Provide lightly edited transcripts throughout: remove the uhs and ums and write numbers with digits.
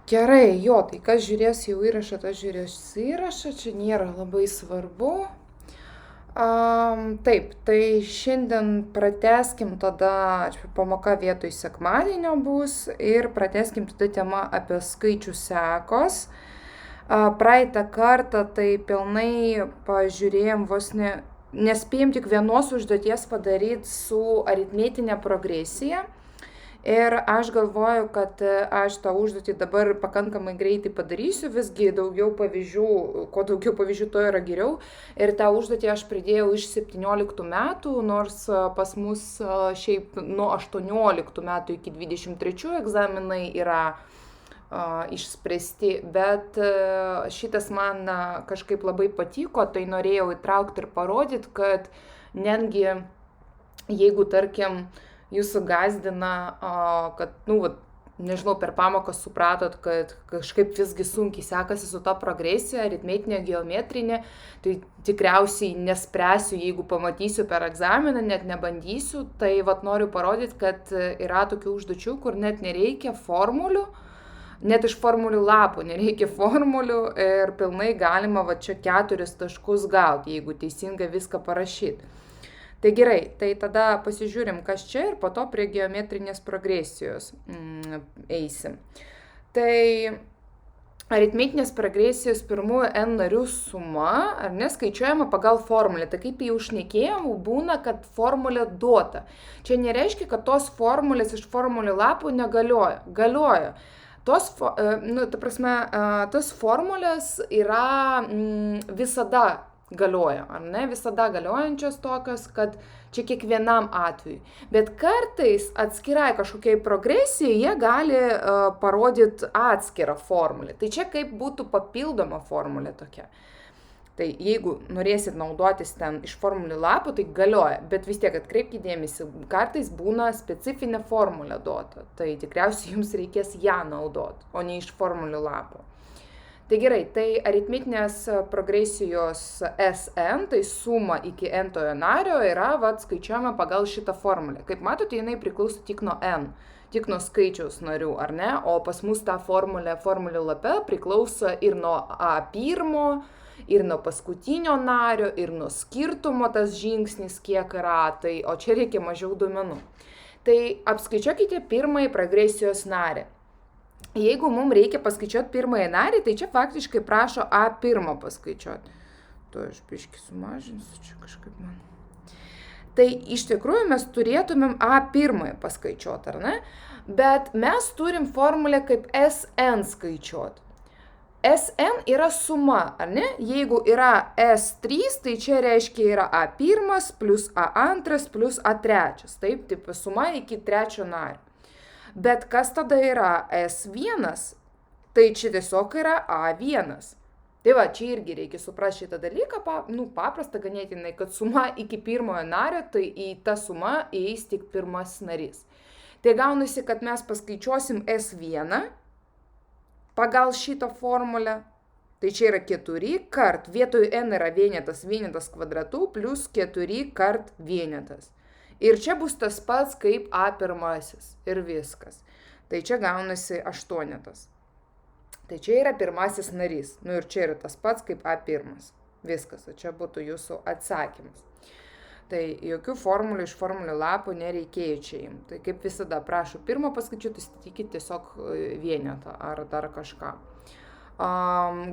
Gerai, jo, tai kas žiūrės jau įrašą, tas žiūrės įrašą, čia nėra labai svarbu. Taip, tai šiandien pratęskim tada, pamoka vietoj sekmadienio bus ir pratęskim tada temą apie skaičių sekos. Praeitą kartą tai pilnai pažiūrėjom vos nespėjom tik vienos užduoties padaryti su aritmetinė progresija. Ir aš galvoju, kad aš tą užduotį dabar pakankamai greitai padarysiu, visgi daugiau pavyzdžių, kuo daugiau pavyzdžių, to yra geriau. Ir tą užduotį aš pridėjau iš 17 metų, nors pas mus šiaip nuo 18 metų iki 23 egzaminai yra išspręsti, bet šitas man kažkaip labai patiko, tai norėjau įtraukti ir parodyti, kad netgi jeigu, tarkim, jūsų gazdina, kad, nežinau, per pamoką supratot, kad kažkaip visgi sunkiai sekasi su ta progresija, aritmetinė, geometrinė, tai tikriausiai nespręsiu, jeigu pamatysiu per egzaminą, net nebandysiu, tai noriu parodyti, kad yra tokių užduočių, kur net nereikia formulių, net iš formulių lapų nereikia formulių ir pilnai galima čia 4 taškus gauti, jeigu teisingai viską parašyti. Tai gerai, tai tada pasižiūrim, kas čia ir po to prie geometrinės progresijos eisim. Tai aritmetinės progresijos pirmųjų n narių suma, ar ne, skaičiuojama pagal formulę. Tai kaip jau šnekėjom, būna, kad formulė duota. Čia nereiškia, kad tos formulės iš formulių lapų negalioja. Galioja. Tos formulės yra visada galioja, ar ne? Visada galiojančios tokios, kad čia kiekvienam atveju. Bet kartais atskirai kažkokiai progresijai jie gali parodyti atskirą formulę. Tai čia kaip būtų papildoma formulė tokia. Tai jeigu norėsit naudotis ten iš formulių lapų, tai galioja. Bet vis tiek atkreipkite dėmesį, kartais būna specifinė formulė duota. Tai tikriausiai jums reikės ją naudoti, o ne iš formulių lapų. Tai gerai, tai aritmetinės progresijos Sn, tai suma iki n-tojo nario yra skaičiuojama pagal šitą formulę. Kaip matote, jinai priklauso tik nuo n, tik nuo skaičiaus narių, ar ne? O pas mus ta formulių lape priklauso ir nuo A1, ir nuo paskutinio nario, ir nuo skirtumo tas žingsnis, kiek yra, tai, o čia reikia mažiau duomenų. Tai apskaičiuokite pirmąjį progresijos narį. Jeigu mums reikia paskaičiuoti pirmąjį narį, tai čia faktiškai prašo A1 paskaičiuoti. To aš biškį sumažinsiu, čia kažkaip man. Tai iš tikrųjų mes turėtumėm A1 paskaičiuoti, ar ne? Bet mes turim formulę kaip Sn skaičiuoti. Sn yra suma, ar ne? Jeigu yra S3, tai čia reiškia yra A1 plus A2 plus A3. Taip, tai suma iki trečio nario. Bet kas tada yra S1? Tai čia tiesiog yra A1. Tai čia irgi reikia suprasti šitą dalyką, paprasta ganėtinai, kad suma iki pirmojo nario, tai į tą sumą įeis tik pirmas narys. Tai gaunasi, kad mes paskaičiuosim S1 pagal šitą formulę. Tai čia yra 4 kart, vietoj n yra vienetas kvadratu plus 4 kart vienetas. Ir čia bus tas pats kaip A1 ir viskas. Tai čia gaunasi 8. Tai čia yra pirmasis narys. Ir čia yra tas pats kaip A1. Viskas, čia būtų jūsų atsakymas. Tai jokių formulių iš formulių lapų nereikėjo čia imti. Tai kaip visada, prašau pirmą paskaičiuoti, statykite tiesiog vienetą ar dar kažką.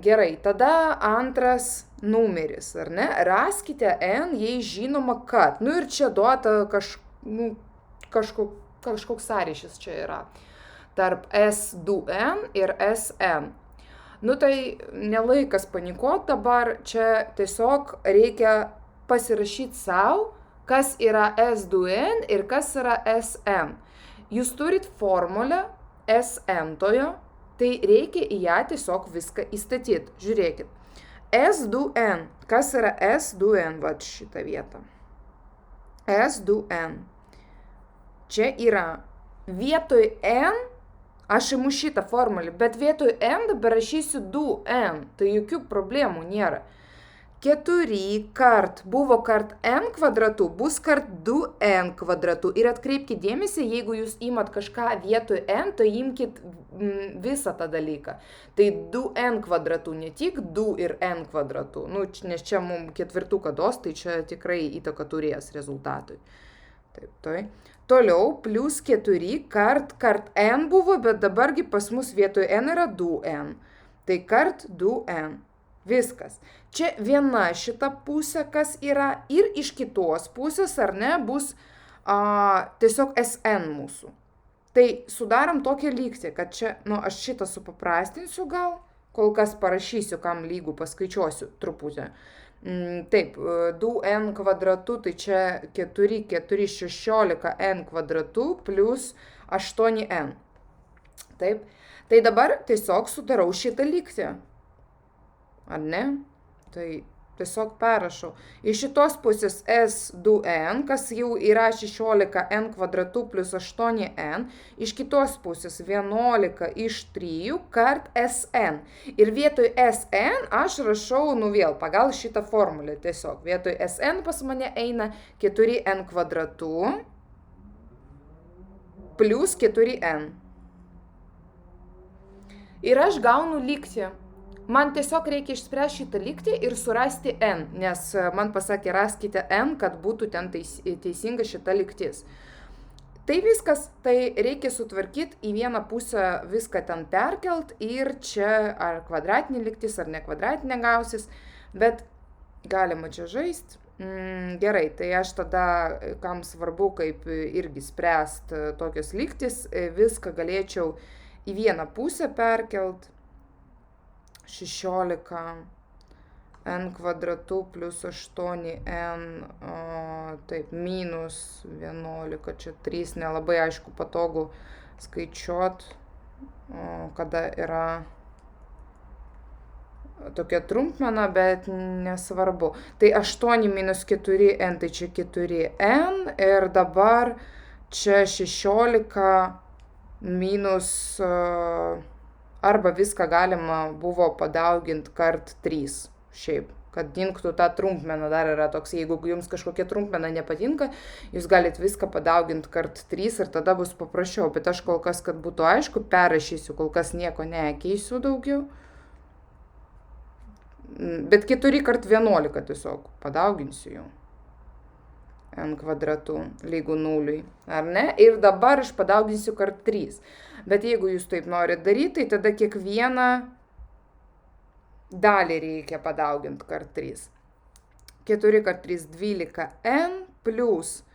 Gerai, tada antras numeris, ar ne? Raskite n, jei žinoma, kad. Ir čia duota kažkoks sąryšis čia yra tarp S2n ir Sn. Tai nelaikas panikuoti dabar, čia tiesiog reikia pasirašyti savo, kas yra S2n ir kas yra Sn. Jūs turit formulę Sn-tojo, tai reikia į ją tiesiog viską įstatyti. Žiūrėkit. S2n. Kas yra S2n? Šitą vietą. S2n. Čia yra vietoj n, aš imu šitą formulę, bet vietoj n dabar rašysiu 2n. Tai jokių problemų nėra. 4 kart buvo kart n kvadratu, bus kart 2n kvadratu. Ir atkreipkite dėmesį, jeigu jūs imat kažką vietoj n, tai imkit visą tą dalyką. Tai 2n kvadratu, ne tik 2 ir n kvadratu. Nu, nes čia mums ketvirtuką duos, tai čia tikrai įtaką turės rezultatui. Taip, tai. Toliau, plus 4 kart n buvo, bet dabargi pas mus vietoj n yra 2n. Tai kart 2n. Viskas. Čia viena šita pusė, kas yra, ir iš kitos pusės, ar ne, bus tiesiog Sn mūsų. Tai sudarom tokią lygtį, kad čia, nu, aš šitą supaprastinsiu gal, kol kas parašysiu, kam lygų paskaičiuosiu truputį. Taip, 2n kvadratu, tai čia 4, 16n kvadratu plus 8n. Taip, tai dabar tiesiog sudarau šitą lygtį. Ar ne? Tai tiesiog perrašau. Iš šitos pusės S2n, kas jau yra 16n kvadratu plus 8n, iš kitos pusės 11 iš 3 kart Sn. Ir vietoj Sn aš rašau, nu vėl, pagal šitą formulę tiesiog. Vietoj Sn pas mane eina 4n kvadratu plus 4n. Ir aš gaunu lygtį. Man tiesiog reikia išspręsti šitą lygtį ir surasti n, nes man pasakė, raskite n, kad būtų ten teisinga šita lygtis. Tai viskas, tai reikia sutvarkyti į vieną pusę viską ten perkelt ir čia ar kvadratinė lygtis, ar ne kvadratinė gausis, bet galima čia žaisti. Gerai, tai aš tada, kam svarbu, kaip irgi spręst tokias lygtis, viską galėčiau į vieną pusę perkelt. 16 n kvadratu plus 8n, taip, minus 11, čia 3, nelabai aišku patogu skaičiuot, kada yra tokia trumpmena, bet nesvarbu. Tai 8 minus 4n, tai čia 4n ir dabar čia 16 minus... Arba viską galima buvo padauginti kart 3, šiaip, kad dinktų tą trumpmeną. Dar yra toks, jeigu jums kažkokia trumpmena nepatinka, jūs galite viską padauginti kart 3 ir tada bus paprasčiau. Bet aš kol kas, kad būtų aišku, perrašysiu, kol kas nieko nekeisiu daugiau. Bet 4 kart 11 tiesiog padauginsiu jau. N kvadratu lygu 0, ar ne? Ir dabar aš padauginsiu kart 3. Bet jeigu jūs taip norit daryti, tai tada kiekvieną dalį reikia padauginti kart 3. 4 kart 3 12n plus,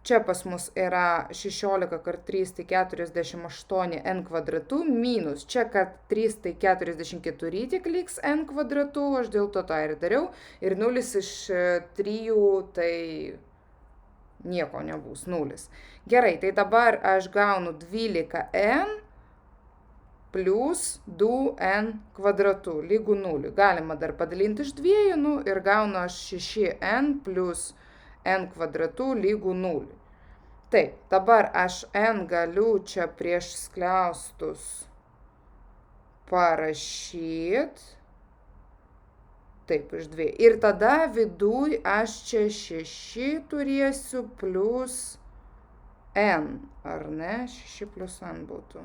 čia pas mus yra 16 kart 3, tai 48n kvadratu, minus, čia kart 3, tai 44 tik liks n kvadratu, aš dėl to tą ir dariau, ir 0 iš 3, tai... nieko nebus, 0. Gerai, tai dabar aš gaunu 12n plus 2n kvadratu, lygu 0. Galima dar padalinti iš 2, nu, ir gaunu aš 6n plus n kvadratu lygu 0. Taip, dabar aš n galiu čia prieš skliaustus parašyti. Taip, iš 2. Ir tada viduj aš čia 6 turėsiu plus n, ar ne? 6 plus n būtų.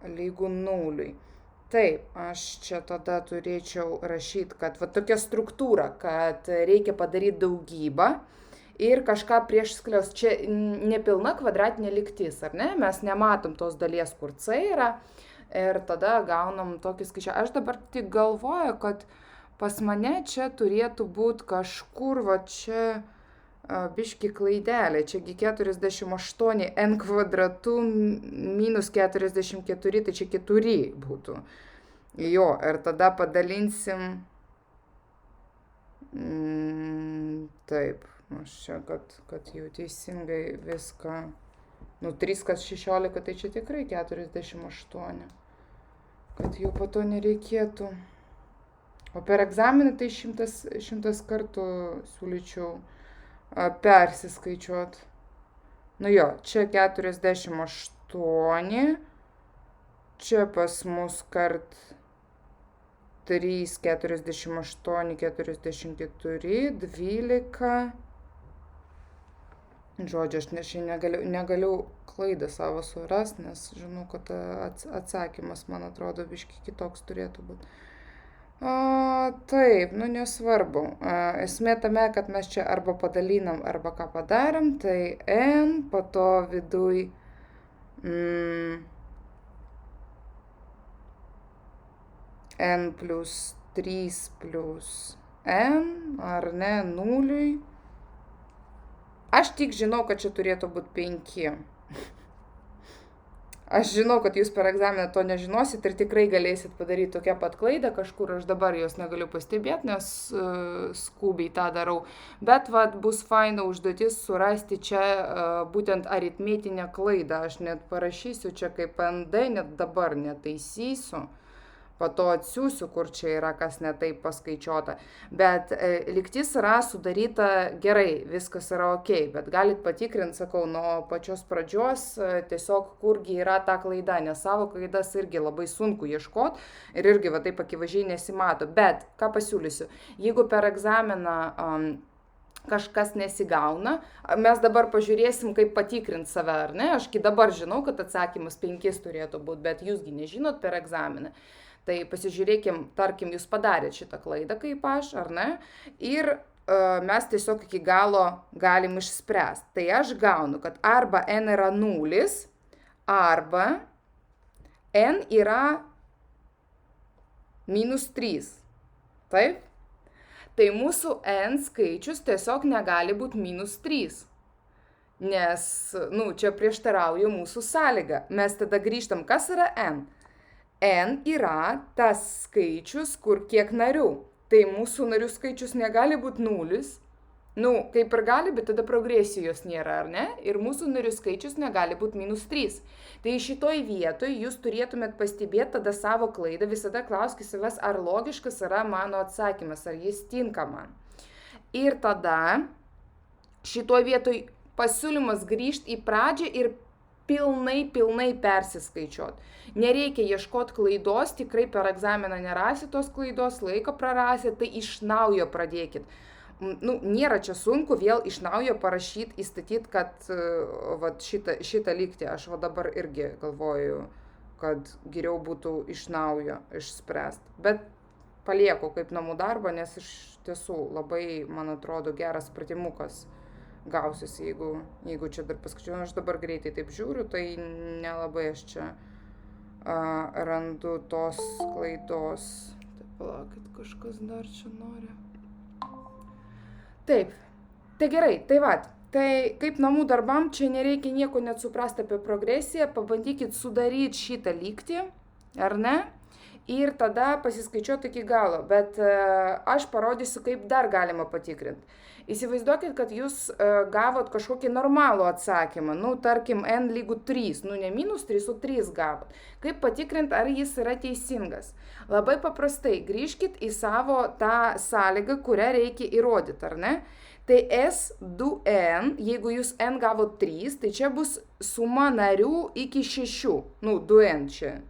Lygu 0. Taip, aš čia tada turėčiau rašyti, kad va tokia struktūra, kad reikia padaryti daugybą ir kažką prieš skliaus. Čia nepilna kvadratinė lygtis, ar ne? Mes nematom tos dalies, kur c yra. Ir tada gaunam tokį skaičių. Aš dabar tik galvoju, kad pas mane čia turėtų būti kažkur, va čia biški klaidelė. Čiagi 48n kvadratu minus 44, tai čia 4 būtų. Jo, ir tada padalinsim. Taip, aš čia, kad jau teisingai viską. Nu, 3 kas 16, tai čia tikrai 48. Kad jau po to nereikėtų. O per egzaminą tai 100 kartų siūlyčiau persiskaičiuot. Nu jo, čia 48. Čia pas mus kart 3, 48, 44, 12. Žodžiu, aš negaliu klaidą savo surast, nes žinau, kad atsakymas, man atrodo, biški kitoks turėtų būti. Taip, nu nesvarbu. Esmė tame, kad mes čia arba padalinam, arba ką padarom, tai n, po to viduj n plus 3 plus n, ar ne, nuliui. Aš tik žinau, kad čia turėtų būti 5. Aš žinau, kad jūs per egzaminą to nežinosit ir tikrai galėsit padaryti tokią pat klaidą kažkur, aš dabar jos negaliu pastebėti, nes skubiai tą darau. Bet vat, bus faina užduotis surasti čia būtent aritmetinę klaidą. Aš net parašysiu čia kaip ND, net dabar netaisysiu. Po to atsiųsiu, kur čia yra kas netaip paskaičiuota. Bet lygtis yra sudaryta gerai, viskas yra ok, bet galit patikrinti, sakau, nuo pačios pradžios tiesiog kurgi yra ta klaida, nes savo klaidas irgi labai sunku ieškoti ir irgi va taip akivaizdžiai nesimato. Bet ką pasiūlysiu, jeigu per egzaminą kažkas nesigauna, mes dabar pažiūrėsim, kaip patikrinti save, ar ne? Ašgi dabar žinau, kad atsakymas 5 turėtų būti, bet jūsgi nežinot per egzaminą. Tai pasižiūrėkim, tarkim, jūs padarėt šitą klaidą kaip aš, ar ne? Ir mes tiesiog iki galo galim išspręsti. Tai aš gaunu, kad arba n yra 0, arba n yra -3. Taip? Tai mūsų n skaičius tiesiog negali būti -3. Nes, čia prieštarauja mūsų sąlyga. Mes tada grįžtam, kas yra n? N yra tas skaičius, kur kiek narių. Tai mūsų narių skaičius negali būti 0. Kaip ir gali, bet tada progresijos nėra, ar ne? Ir mūsų narių skaičius negali būti -3. Tai šitoj vietoj jūs turėtumėt pastebėti tada savo klaidą, visada klauskite savęs, ar logiškas yra mano atsakymas, ar jis tinka man. Ir tada šitoj vietoj pasiūlymas grįžti į pradžią ir pilnai persiskaičiuoti. Nereikia ieškoti klaidos, tikrai per egzaminą nerasit tos klaidos, laiko prarasit, tai iš naujo pradėkit. Nėra čia sunku vėl iš naujo parašyti, įstatyti, kad šitą lygtį. Aš dabar irgi galvoju, kad geriau būtų iš naujo išspręsti. Bet palieku kaip namų darbą, nes iš tiesų labai, man atrodo, geras pratimukas gausis, jeigu čia dar paskaičiuoju. Aš dabar greitai taip žiūriu, tai nelabai aš čia randu tos klaidos. Taip, palaukit, kažkas dar čia nori. Taip, tai gerai, tai vat. Tai kaip namų darbam, čia nereikia nieko net suprasti apie progresiją, pabandykit sudaryti šitą lygtį, ar ne? Ir tada pasiskaičiuoti iki galo, bet aš parodysiu, kaip dar galima patikrinti. Įsivaizduokit, kad jūs gavot kažkokį normalų atsakymą, tarkim, n lygu 3, ne -3, o 3 gavot. Kaip patikrinti, ar jis yra teisingas? Labai paprastai, grįžkit į savo tą sąlygą, kurią reikia įrodyti, ar ne? Tai S2n, jeigu jūs n gavot 3, tai čia bus suma narių iki 6, 2n čia.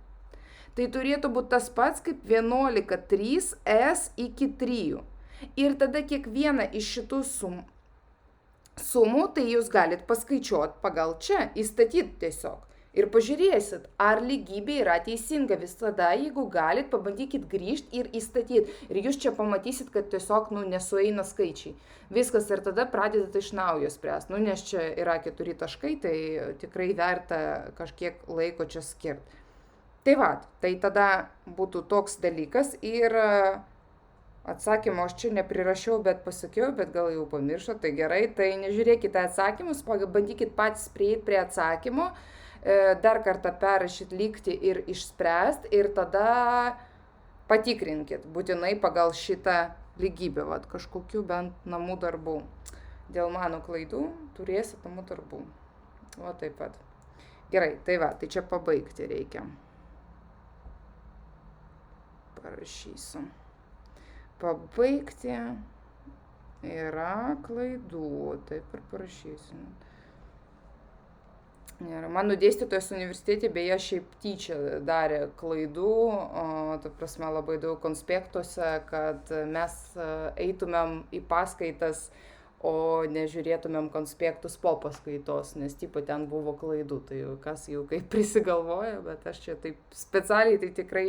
Tai turėtų būti tas pats kaip 11,3 S iki 3. Ir tada kiekvieną iš šitų sumų, tai jūs galit paskaičiuoti pagal čia, įstatyti tiesiog. Ir pažiūrėsit, ar lygybė yra teisinga. Visada, jeigu galit, pabandykit grįžti ir įstatyti. Ir jūs čia pamatysit, kad tiesiog nesueina skaičiai. Viskas ir tada pradedat iš naujo spręsti. Nes čia yra 4 taškai, tai tikrai verta kažkiek laiko čia skirti. Tai tai tada būtų toks dalykas ir atsakymą aš čia neprirašiau, bet pasakiau, bet gal jau pamiršo, tai gerai, tai nežiūrėkite atsakymus, bandykit patys prieiti prie atsakymo, dar kartą perrašyti lygtį ir išspręsti ir tada patikrinkit būtinai pagal šitą lygybę, kažkokių bent namų darbų. Dėl mano klaidų turėsit namų darbų. Taip pat. Gerai, tai čia pabaigti reikia. Parašysiu. Pabaigti yra klaidų, taip ir parašysiu. Ir mano dėstytojas universitete beje šiaip tyčia darė klaidų, ta prasme labai daug konspektuose, kad mes eitumėm į paskaitas, o nežiūrėtumėm konspektus po paskaitos, nes tipo ten buvo klaidų, tai kas jau kaip prisigalvoja, bet aš čia taip specialiai tai tikrai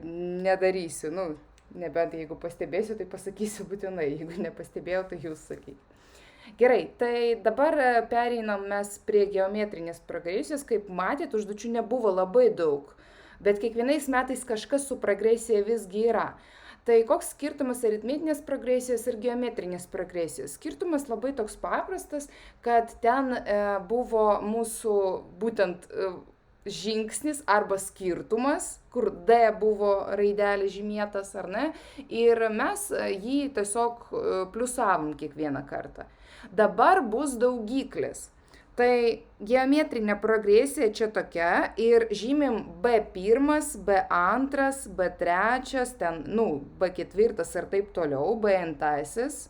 nedarysiu, nu, nebent jeigu pastebėsiu, tai pasakysiu būtinai, jeigu nepastebėjau, tai jūs sakykite. Gerai, tai dabar pereinam mes prie geometrinės progresijos. Kaip matėt, užduočių nebuvo labai daug, bet kiekvienais metais kažkas su progresija visgi yra. Tai koks skirtumas aritmetinės progresijos ir geometrinės progresijos? Skirtumas labai toks paprastas, kad ten buvo mūsų būtent žingsnis arba skirtumas, kur D buvo raidelė žymėtas, ar ne, ir mes jį tiesiog pliusavom kiekvieną kartą. Dabar bus daugiklis. Tai geometrinė progresija čia tokia ir žymim B1, B2, B3, ten, B4 ir taip toliau, BN-tasis.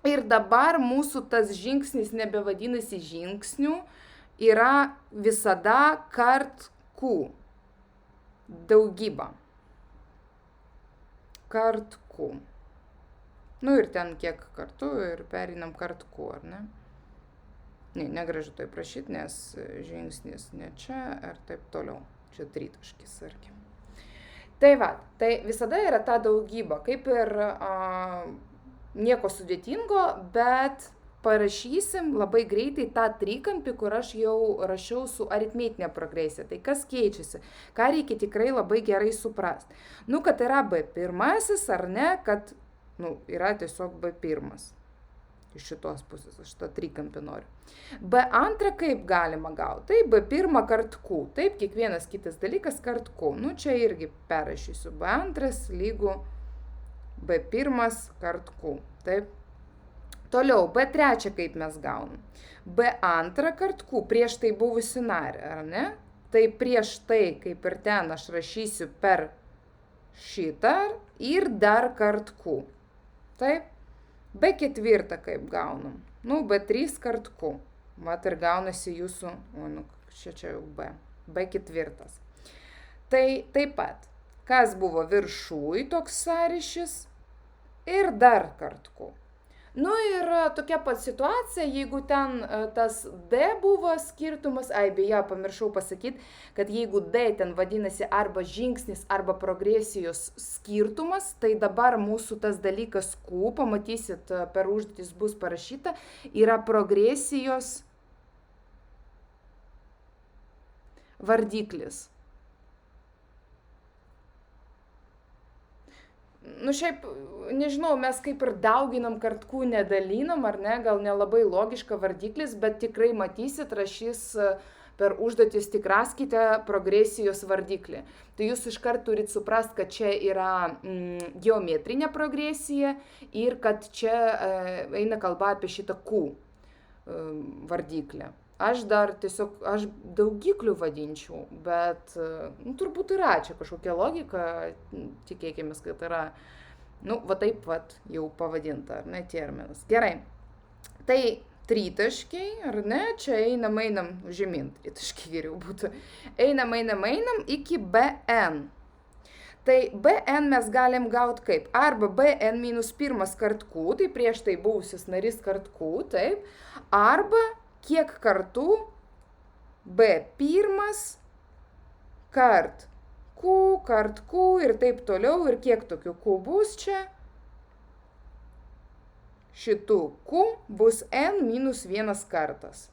Ir dabar mūsų tas žingsnis nebevadinasi žingsniu, yra visada kart Q. Daugyba. Kart Q. Ir ten kiek kartų ir pereinam kart Q, ar ne? Negražu tai prašyti, nes žingsnis ne čia ir taip toliau. Čia tritaškis, argi. Tai va, tai visada yra ta daugyba, kaip ir nieko sudėtingo, bet parašysim labai greitai tą trikampį, kur aš jau rašiau su aritmetinė progresija. Tai kas keičiasi? Ką reikia tikrai labai gerai suprasti? Kad yra B1, ar ne, kad yra tiesiog B1. Iš šitos pusės, aš tą trikampį noriu. B2 kaip galima gauti? Tai B1 kart Q. Taip, kiekvienas kitas dalykas kart Q. Čia irgi perrašysiu. B2 lygu B1 kart Q. Taip. Toliau, B3 kaip mes gaunam? B2 kart Q, prieš tai buvusi narį, ar ne? Tai prieš tai, kaip ir ten, aš rašysiu per šitą ir dar kart Q. Taip. B4 kaip gaunam? B3 kart Q. Mat ir gaunasi jūsų, čia jau B. B4. Tai taip pat, kas buvo viršui toks sąryšis ir dar kart Q. Ir tokia pat situacija, jeigu ten tas D buvo skirtumas, beje, pamiršau pasakyti, kad jeigu D ten vadinasi arba žingsnis, arba progresijos skirtumas, tai dabar mūsų tas dalykas Q, pamatysit, per užduotis bus parašyta, yra progresijos vardiklis. Šiaip, nežinau, mes kaip ir dauginam kart Q nedalinam, ar ne, gal nelabai logiška vardiklis, bet tikrai matysit, rašys per užduotis, tik raskite progresijos vardiklį. Tai jūs iškart turit suprast, kad čia yra geometrinė progresija ir kad čia eina kalba apie šitą Q vardiklį. Aš dar tiesiog, aš daugiklių vadinčiau, bet turbūt yra čia kažkokia logika, tikėkime, kad yra, va taip jau pavadinta, ar ne, terminas. Gerai, tai tritaškiai, ar ne, čia einam, žemyn, tritaškiai geriau būtų, einam iki BN. Tai BN mes galim gauti kaip? Arba BN minus 1 kart Q, tai prieš tai buvusis narys kart Q, taip, arba kiek kartų B1 kart Q ir taip toliau, ir kiek tokių Q bus čia? Šitų Q bus N minus 1 kartas.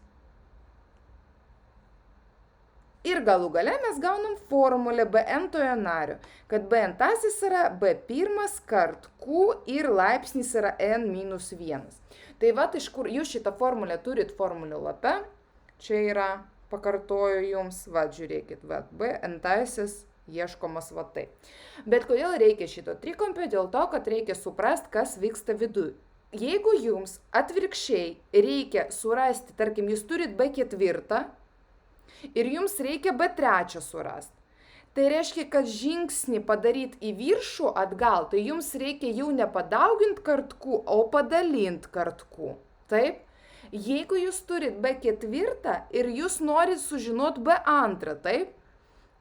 Ir galų gale mes gaunam formulę Bn tojo nario, kad Bn-tasis yra B1 kart Q ir laipsnis yra N minus 1. Tai iš kur jūs šitą formulę turit formulių lape, čia yra, pakartoju jums, žiūrėkit, Bn-tasis ieškomas tai. Bet kodėl reikia šito trikampio? Dėl to, kad reikia suprast, kas vyksta viduje. Jeigu jums atvirkščiai reikia surasti, tarkim, jūs turit B4, ir jums reikia B3 surasti. Tai reiškia, kad žingsnį padaryti į viršų atgal, tai jums reikia jau nepadauginti kart Q, o padalinti kart Q. Taip? Jeigu jūs turit B4 ir jūs norit sužinot B2, taip?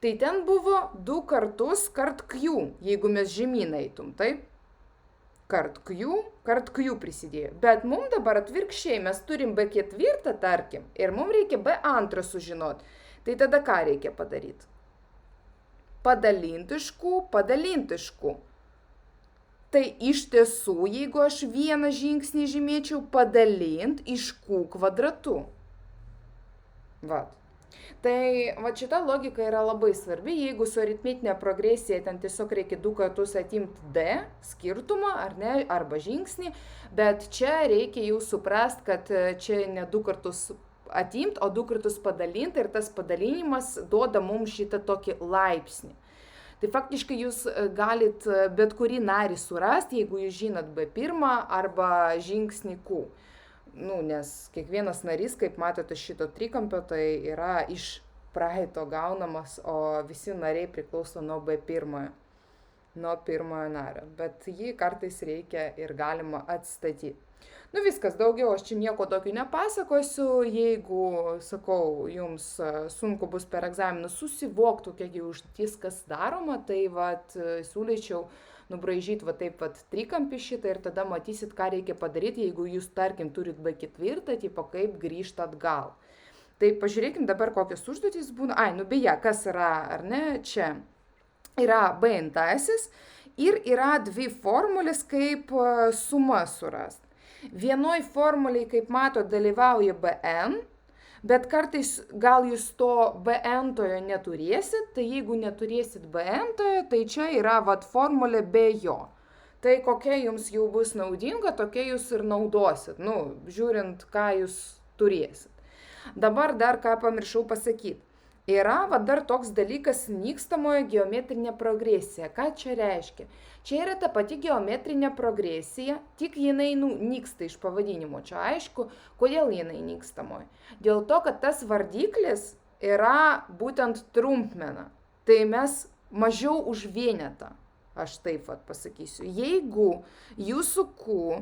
Tai ten buvo 2 kartus kart Q, jeigu mes žemyn eitum, taip? Kart Q prisidėjo. Bet mums dabar atvirkščiai, mes turim B4, tarkim, ir mums reikia B2 sužinot. Tai tada ką reikia padaryti? Padalinti iš Q. Tai iš tiesų, jeigu aš vieną žingsnį žymėčiau, padalinti iš Q kvadratu. Vat. Tai šita logika yra labai svarbi, jeigu su aritmetinė progresija ten tiesiog reikia 2 kartus atimti D skirtumą, ar ne, arba žingsnį, bet čia reikia jau suprast, kad čia ne 2 kartus atimti, o 2 kartus padalinti ir tas padalinimas duoda mums šitą tokį laipsnį. Tai faktiškai jūs galit bet kurį narį surasti, jeigu jūs žinot B1 arba žingsnį Q. Nes kiekvienas narys, kaip matote šito trikampio, tai yra iš praeito gaunamas, o visi nariai priklauso nuo B1, nuo pirmojo nario. Bet jį kartais reikia ir galima atstatyti. Viskas, daugiau aš čia nieko tokio nepasakosiu. Jeigu, sakau, jums sunku bus per egzaminus susivokti, kiek jau užduotis kas daroma, tai siūlyčiau nubraižyti taip trikampį šitą ir tada matysit, ką reikia padaryti, jeigu jūs, tarkim, turit B4, tipo kaip grįžti atgal. Tai pažiūrėkim dabar, kokios užduotys būna. Beje, kas yra, ar ne, čia yra B-intasis ir yra 2 formulės, kaip sumą surasti. Vienoj formuliai, kaip mato, dalyvauja Bn, bet kartais gal jūs to Bn-tojo neturėsit, tai jeigu neturėsit Bn-tojo, tai čia yra formulė be jo. Tai kokia jums jau bus naudinga, tokia jūs ir naudosit, žiūrint, ką jūs turėsit. Dabar dar ką pamiršau pasakyti. Yra dar toks dalykas nykstamojo geometrinė progresija. Ką čia reiškia? Čia yra ta pati geometrinė progresija, tik jinai nyksta iš pavadinimo. Čia aišku, kodėl jinai nykstamoji. Dėl to, kad tas vardiklis yra būtent trumpmena. Tai mes mažiau už vienetą, aš taip pasakysiu. Jeigu jūsų Q,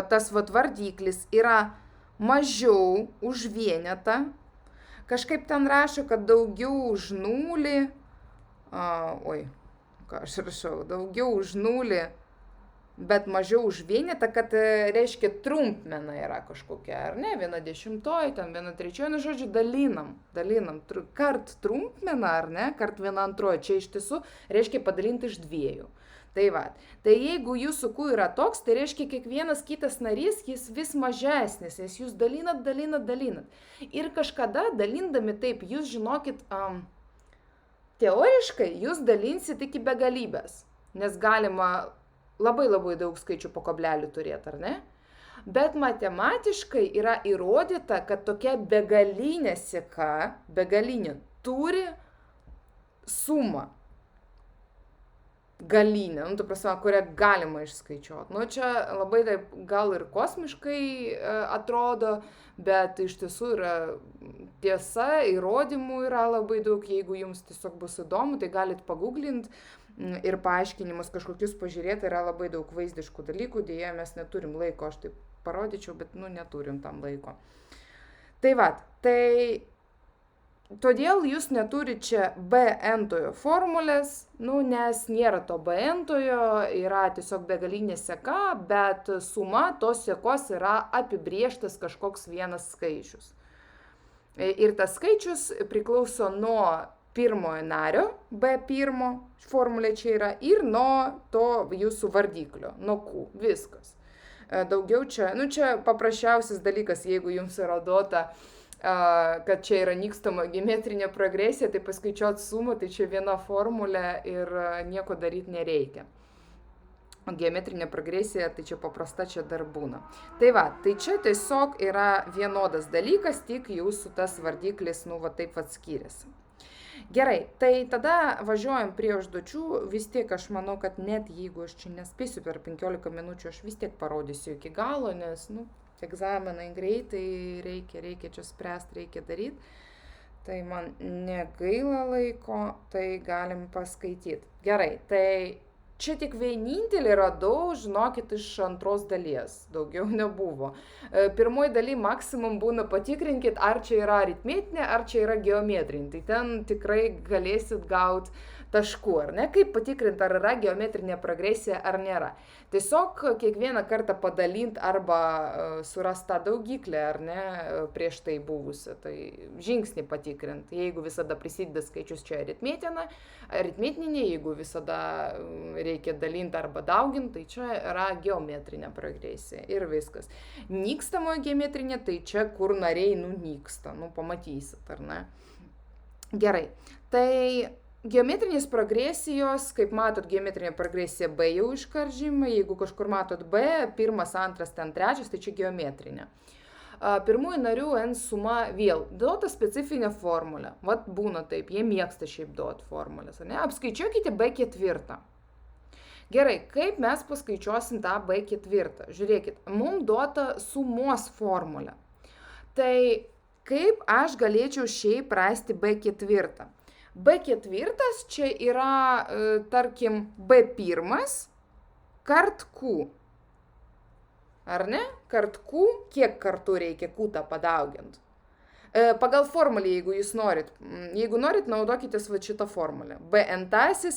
tas vardiklis yra mažiau už vienetą, kažkaip ten rašo, kad daugiau už nulį, daugiau už nulį, bet mažiau už vienetą, kad reiškia trumpmena yra kažkokia, ar ne, 1/10, ten 1/3, žodžiu, dalinam, kart trumpmena, ar ne, kart 1/2, čia iš tiesų reiškia padalinti iš 2. Tai jeigu jūsų Q yra toks, tai reiškia kiekvienas kitas narys, jis vis mažesnis, nes jūs dalinat. Ir kažkada dalindami taip, jūs žinokit, teoriškai jūs dalinsit iki begalybės, nes galima labai daug skaičių po kablelių turėti, ar ne? Bet matematiškai yra įrodyta, kad tokia begalinė seka, turi sumą. Galinė, kurią galima išskaičiuoti. Čia labai taip gal ir kosmiškai atrodo, bet iš tiesų yra tiesa, įrodymų yra labai daug. Jeigu jums tiesiog bus įdomu, tai galit paguglinti ir paaiškinimus kažkokius pažiūrėti, yra labai daug vaizdiškų dalykų, dėja mes neturim laiko, aš taip parodyčiau, bet neturim tam laiko. Tai todėl jūs neturit čia Bn-tojo formulės, nes nėra to Bn-tojo, yra tiesiog begalinė seka, bet suma tos sekos yra apibrėžtas kažkoks vienas skaičius. Ir tas skaičius priklauso nuo pirmojo nario, B1 formulė čia yra, ir nuo to jūsų vardiklio, nuo Q, viskas. Daugiau čia paprasčiausias dalykas, jeigu jums yra duota, kad čia yra nykstama geometrinė progresija, tai paskaičiuot sumą, tai čia viena formulė ir nieko daryti nereikia. Geometrinė progresija, tai čia paprasta, čia dar būna. Tai čia tiesiog yra vienodas dalykas, tik jūsų tas vardiklis, taip skiriasi. Gerai, tai tada važiuojam prie užduočių, vis tiek aš manau, kad net jeigu aš čia nespėsiu per 15 minučių, aš vis tiek parodysiu iki galo, nes, egzaminai greitai, reikia čia spręsti, reikia daryti. Tai man negaila laiko, tai galim paskaityti. Gerai, tai čia tik vienintelį radau, žinokit, iš antros dalies, daugiau nebuvo. Pirmoji daly maksimum būna patikrinkit, ar čia yra aritmetinė, ar čia yra geometrinė. Tai ten tikrai galėsit gauti taškų, ar ne? Kaip patikrinti, ar yra geometrinė progresija ar nėra. Tiesiog kiekvieną kartą padalint arba surast tą daugiklę, ar ne, prieš tai buvusią. Tai žingsnį patikrinti. Jeigu visada prisideda skaičius, čia aritmetinė, jeigu visada reikia dalinti arba dauginti, tai čia yra geometrinė progresija ir viskas. Nykstamoji geometrinė, tai čia kur nariai nunyksta, pamatysit, ar ne? Gerai, tai geometrinės progresijos, kaip matot, geometrinė progresija B jau iškaržymai, jeigu kažkur matot B, pirmas, antras, ten trečias, tai čia geometrinė. Pirmųjų narių n suma vėl duota specifinė formulė. Vat būna taip, jie mėgsta šiaip duoti formulės. Apskaičiuokite B4. Gerai, kaip mes paskaičiuosim tą B4? Žiūrėkit, mums duota sumos formulė. Tai kaip aš galėčiau šiaip rasti B4? B4 čia yra, tarkim, B1 kart Q. Ar ne? Kart Q, kiek kartų reikia Q tą padauginti. Pagal formulę, jeigu norit, naudokitės va šitą formulę. Bn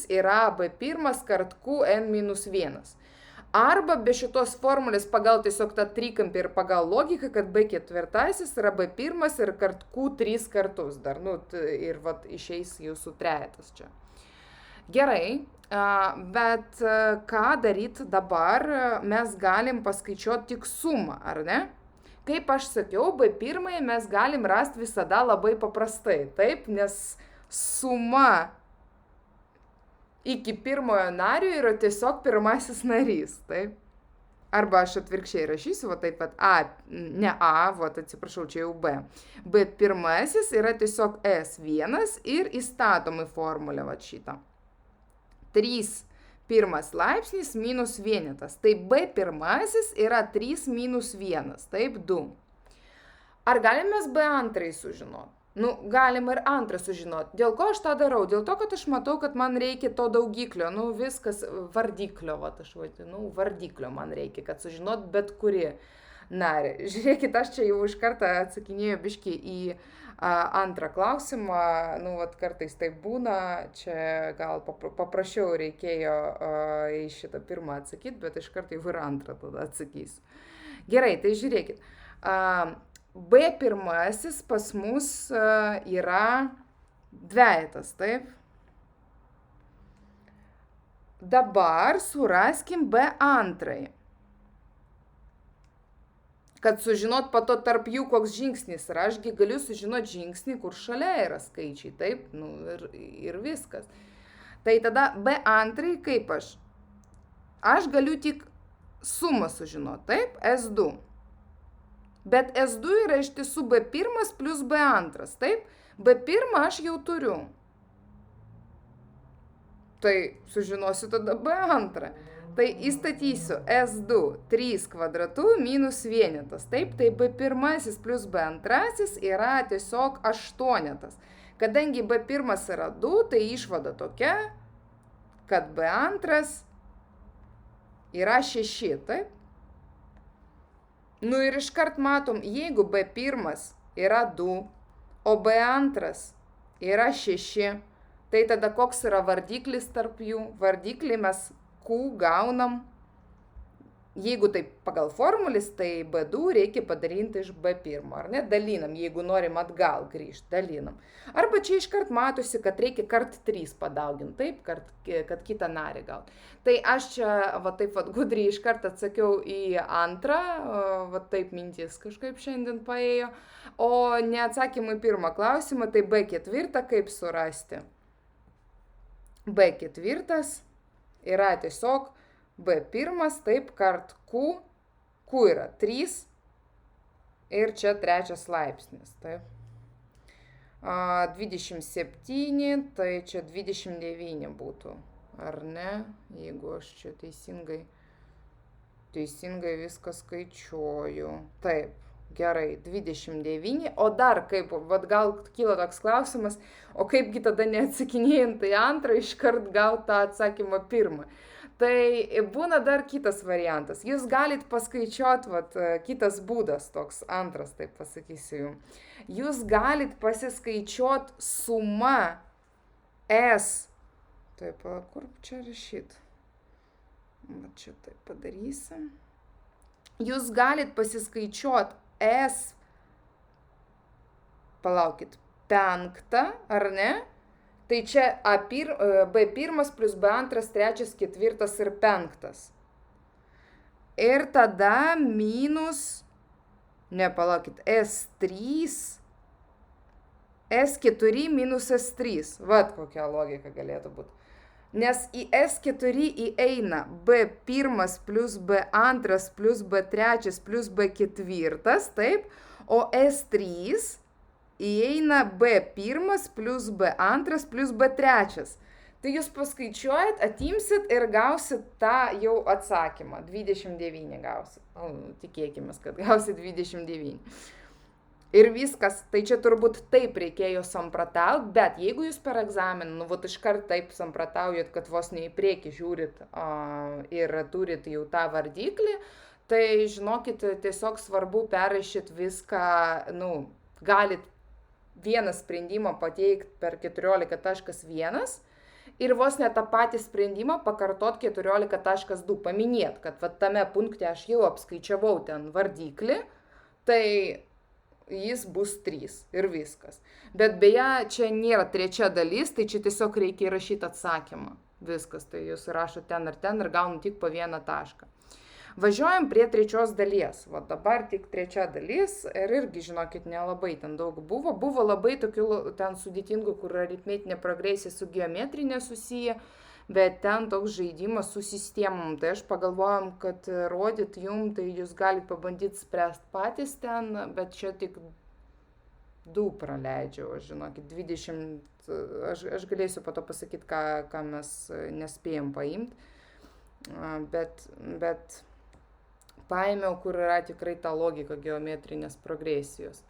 yra B1 kart Q n-1. Arba be šitos formulės pagal tiesiog tą trikampį ir pagal logiką, kad B4 yra B1 ir kart Q 3 kartus dar, ir vat išeis jūsų trejetas čia. Gerai, bet ką daryti dabar, mes galim paskaičiuoti tik sumą, ar ne? Kaip aš sakiau, B1 mes galim rasti visada labai paprastai, taip, nes suma iki pirmojo nario yra tiesiog pirmasis narys, taip? Arba aš atvirkščiai rašysiu, va taip pat atsiprašau, čia jau B. B1 yra tiesiog S1 ir įstatom į formulę va šitą. 3 pirmas laipsnis minus vienetas. Tai B1 yra 3 minus 1, taip, 2. Ar galim mes B2 sužinoti? Galim ir antrą sužinoti. Dėl ko aš tą darau? Dėl to, kad aš matau, kad man reikia to daugiklio. Viskas vardiklio, aš vadinu, vardiklio man reikia, kad sužinot bet kuri narį. Žiūrėkit, aš čia jau iš karto atsakinėjau biškį į antrą klausimą. Kartais taip būna. Čia gal paprašiau reikėjo į šitą pirmą atsakyti, bet iš karto jau ir antrą tada atsakysiu. Gerai, tai žiūrėkit. B1 pas mus yra dvejetas, taip? Dabar suraskim B2. Kad sužinot po to tarp jų koks žingsnis yra, ašgi galiu sužinot žingsnį, kur šalia yra skaičiai, taip? Ir viskas. Tai tada B2 kaip aš? Aš galiu tik sumą sužinot, taip? S2. Bet S2 yra iš tiesų B1 plus B2, taip? B1 aš jau turiu. Tai sužinosiu tada B2. Tai įstatysiu S2 3 kvadratu minus vienetas, taip? Tai B1 plus B2 yra tiesiog 8. Kadangi B1 yra 2, tai išvada tokia, kad B2 yra 6, taip? Ir iškart matom, jeigu B1 yra 2, o B2 yra 6, tai tada koks yra vardiklis tarp jų? Vardiklį mes Q gaunam, jeigu taip pagal formulis, tai B2 reikia padarinti iš B1, ar ne? Dalinam, jeigu norim atgal grįžti, dalinam. Arba čia iškart matosi, kad reikia kart 3 padauginti, taip, kad kitą narį gauti. Tai aš čia, taip gudriai iškart atsakiau į antrą, taip mintis kažkaip šiandien paėjo, o neatsakymui pirmą klausimą, tai B4 kaip surasti? B4 yra tiesiog B1, taip, kart Q, Q yra 3 ir čia trečias laipsnis, taip. 27, tai čia 29 būtų, ar ne? Jeigu aš čia teisingai viską skaičiuoju. Taip, gerai, 29, o dar kaip, gal kyla toks klausimas, o kaipgi tada neatsakinėjant tai antrą, iškart gauti tą atsakymą pirmą. Tai būna dar kitas variantas. Jūs galit paskaičiuoti, kitas būdas, toks antras, taip pasakysiu jums. Jūs galit pasiskaičiuoti sumą S. Taip, kur čia rašyt? Va čia taip padarysim. Jūs galit pasiskaičiuoti S, palaukit, 5, ar ne? Tai čia B1 plus B2, 3, 4 ir 5. Ir tada minus, palaukit, S3, S4 minus S3. Vat kokia logika galėtų būti. Nes į S4 įeina B1 plus B2 plus B3 plus B4, taip, o S3 įeina B1 plus B2 plus B3. Tai jūs paskaičiuojat, atimsit ir gausit tą jau atsakymą. 29 gausit. Tikėkime, kad gausit 29. Ir viskas. Tai čia turbūt taip reikėjo samprataut, bet jeigu jūs per egzaminą, iškart taip samprataujat, kad vos ne į priekį žiūrit ir turit jau tą vardiklį, tai žinokit, tiesiog svarbu perrašyt viską, galit vieną sprendimą pateikti per 14.1 ir vos ne tą patį sprendimą pakartot 14.2. Paminėt, kad tame punkte aš jau apskaičiavau ten vardiklį, tai jis bus 3 ir viskas. Bet beje, čia nėra trečia dalis, tai čia tiesiog reikia įrašyti atsakymą. Viskas, tai jūs rašote ten ir gaunat tik po vieną tašką. Važiuojam prie trečios dalies. Dabar tik trečia dalis ir irgi, žinokit, nelabai ten daug buvo. Buvo labai tokių ten sudėtingų, kur aritmetinė progresija su geometrinė susiję, bet ten toks žaidimas su sistemom. Tai aš pagalvojom, kad rodyt jum, tai jūs galite pabandyti spręsti patys ten, bet čia tik 2 praleidžiau, žinokit, 20, aš galėsiu po to pasakyti, ką mes nespėjom paimti, bet paėmiau, kur yra tikrai ta logika geometrinės progresijos.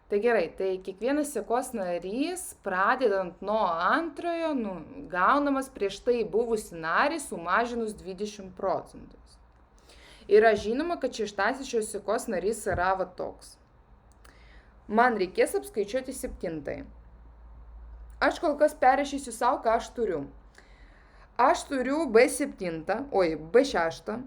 Tai gerai, tai kiekvienas sekos narys, pradedant nuo antrojo, gaunamas prieš tai buvusį narį sumažinus 20%. Yra žinoma, kad šeštasis šios sekos narys yra toks. Man reikės apskaičiuoti 7. Aš kol kas perrašysiu savo, ką aš turiu. Aš turiu B7, B6.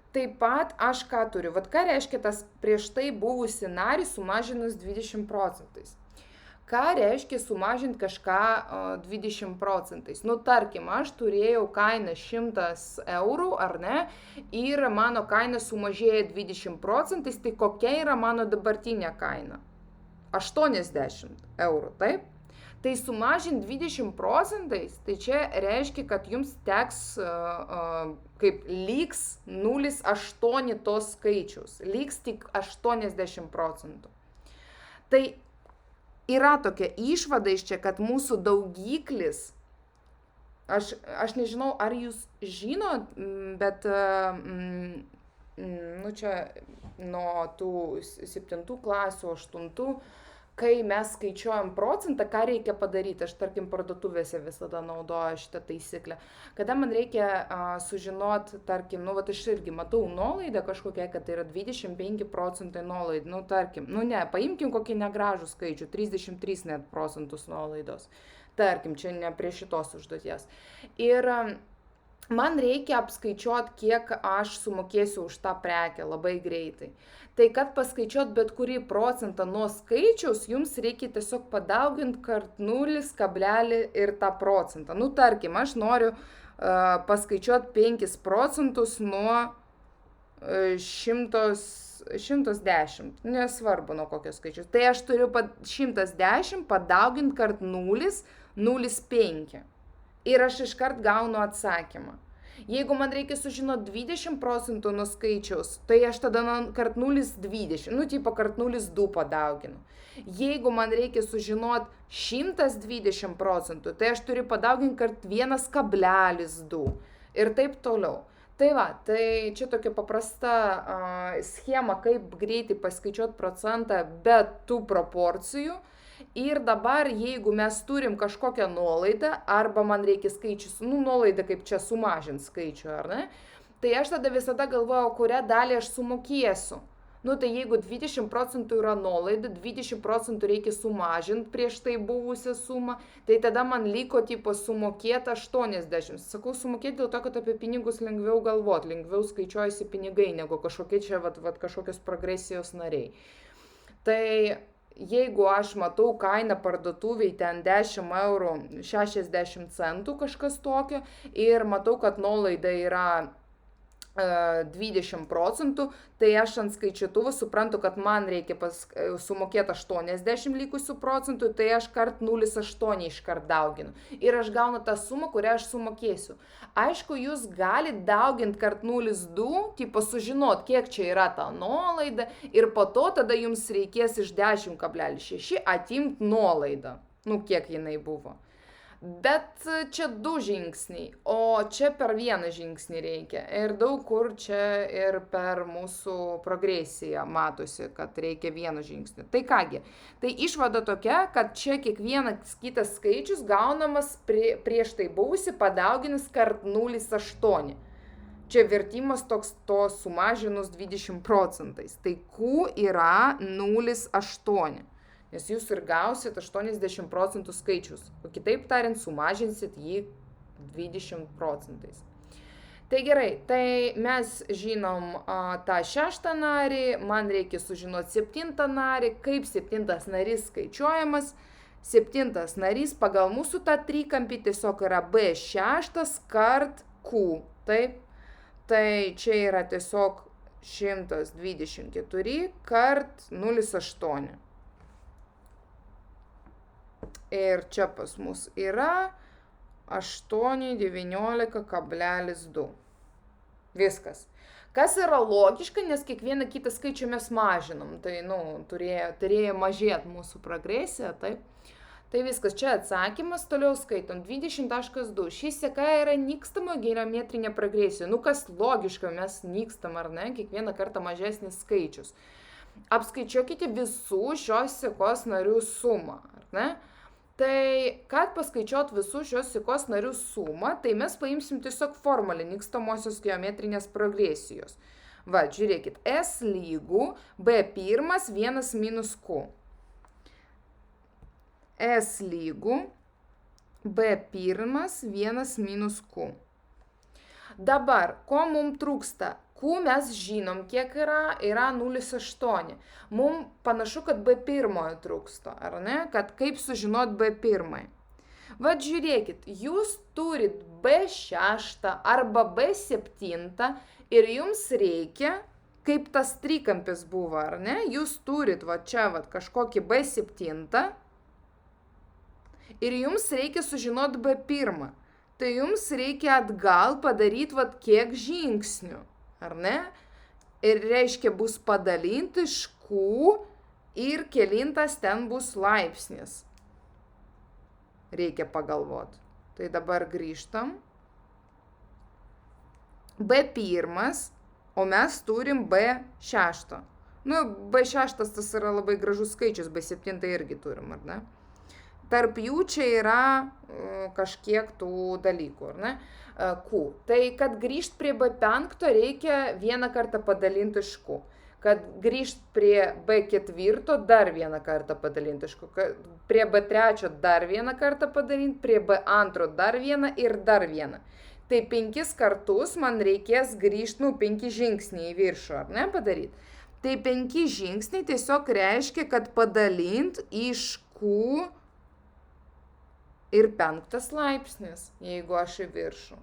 Taip pat aš ką turiu? Ką reiškia tas prieš tai buvusi narį sumažinus 20%? Ką reiškia sumažinti kažką 20%? Tarkim, aš turėjau kainą 100 eurų, ar ne? Ir mano kaina sumažėjo 20%, tai kokia yra mano dabartinė kaina? 80 eurų, taip? Tai sumažinti 20%, tai čia reiškia, kad jums teks kaip lygs 0,8 tos skaičius, lygs tik 80%. Tai yra tokia išvada iš čia, kad mūsų daugiklis, aš nežinau, ar jūs žinot, bet čia nuo tų 7 klasių, 8, kai mes skaičiuojam procentą, ką reikia padaryti, aš tarkim parduotuvėse visada naudoju šitą taisyklę, kada man reikia sužinoti, tarkim, aš irgi matau nuolaidą kažkokią, kad tai yra 25% nuolaida, tarkim, paimkim kokį negražų skaičių, 33 net procentus nuolaidos, tarkim, čia ne prie šitos užduoties. Ir man reikia apskaičiuoti, kiek aš sumokėsiu už tą prekę labai greitai. Tai kad paskaičiuot bet kurį procentą nuo skaičiaus, jums reikia tiesiog padauginti kart 0, ir tą procentą. Tarkim, aš noriu paskaičiuoti 5% nuo 110, nesvarbu nuo kokios skaičius. Tai aš turiu 110 padauginti kart 0,05. Ir aš iškart gaunu atsakymą. Jeigu man reikia sužinoti 20% nuo skaičiaus, tai aš tada kart 0,20, kart 0,2 padauginu. Jeigu man reikia sužinoti 120%, tai aš turiu padauginti kart 1,2 ir taip toliau. Tai čia tokia paprasta schema, kaip greitai paskaičiuoti procentą be tų proporcijų. Ir dabar, jeigu mes turim kažkokią nuolaidą, arba man reikia skaičius, nuolaidą kaip čia sumažinti skaičių, ar ne? Tai aš tada visada galvoju, kurią dalį aš sumokėsiu. Tai jeigu 20% yra nuolaida, 20% reikia sumažinti prieš tai buvusią sumą, tai tada man liko sumokėta 80. Sakau sumokėti dėl to, kad apie pinigus lengviau galvoti, lengviau skaičiuojasi pinigai, negu kažkokie čia kažkokios progresijos nariai. Tai jeigu aš matau kainą parduotuviai ten 10 eurų 60 centų kažkas tokio ir matau, kad nuolaida yra 20%, tai aš ant skaičiutuvo suprantu, kad man reikia sumokėti 80 likusių procentų, tai aš kart 0,8 iškart dauginu. Ir aš gaunu tą sumą, kurią aš sumokėsiu. Aišku, jūs galite dauginti kart 0,2, sužinot, kiek čia yra ta nuolaida, ir po to tada jums reikės iš 10,6 atimti nuolaidą. Kiek jinai buvo. Bet čia 2 žingsniai, o čia per 1 žingsnį reikia. Ir daug kur čia ir per mūsų progresiją matosi, kad reikia 1 žingsnį. Tai kągi, tai išvada tokia, kad čia kiekvienas kitas skaičius gaunamas prieš tai buvusi padauginus kart 0,8. Čia vertimas toks to sumažinus 20%. Tai Q yra 0,8. Nes jūs ir gausit 80% skaičius. O kitaip tariant, sumažinsit jį 20%. Tai gerai, tai mes žinom tą 6 narį, man reikia sužinoti 7 narį, kaip 7 narys skaičiuojamas. 7 narys pagal mūsų tą trikampį tiesiog yra B6 kart Q. Taip? Tai čia yra tiesiog 124 kart 0,8. Ir čia pas mus yra 819,2. Viskas. Kas yra logiška, nes kiekvieną kitą skaičių mes mažinam. Tai, turėjo mažėti mūsų progresija, taip. Tai viskas, čia atsakymas, toliau skaitom. 20.2. Ši seka yra nykstamo geometrinė progresija. Kas logiška, mes nykstam, ar ne? Kiekvieną kartą mažesnis skaičius. Apskaičiuokite visų šios sekos narių sumą, ar ne? Tai, kad paskaičiuot visų šios sekos narių sumą, tai mes paimsim tiesiog formulę nykstamosios geometrinės progresijos. Va, žiūrėkit, S lygų B1 1 minus Q. S lygų B1 1 minus Q. Dabar, ko mums trūksta? Q mes žinom, kiek yra 0,8. Mums panašu, kad B1 trūksta, ar ne? Kad kaip sužinot B1. Vat žiūrėkit, jūs turit B6 arba B7 ir jums reikia, kaip tas trikampis buvo, ar ne? Jūs turit va čia kažkokį B7 ir jums reikia sužinot B1. Tai jums reikia atgal padaryti kiek žingsnių. Ar ne? Ir reiškia bus padalinti iš Q ir kelintas ten bus laipsnis. Reikia pagalvoti. Tai dabar grįžtam. B1, o mes turim B6. B6 tas yra labai gražus skaičius, B7 irgi turim, ar ne? Tarp jų čia yra kažkiek tų dalykų, ar ne? Q. Tai, kad grįžt prie B5 reikia 1 kartą padalinti iš Q. Kad grįžt prie B4 dar 1 kartą padalinti iš Q. Prie B3 dar 1 kartą padalinti, prie B2 dar 1 ir dar 1. Tai 5 kartus man reikės grįžti, 5 žingsniai į viršų, ar ne, padaryti. Tai 5 žingsniai tiesiog reiškia, kad padalint iš Q ir 5 laipsnis, jeigu aš į viršų.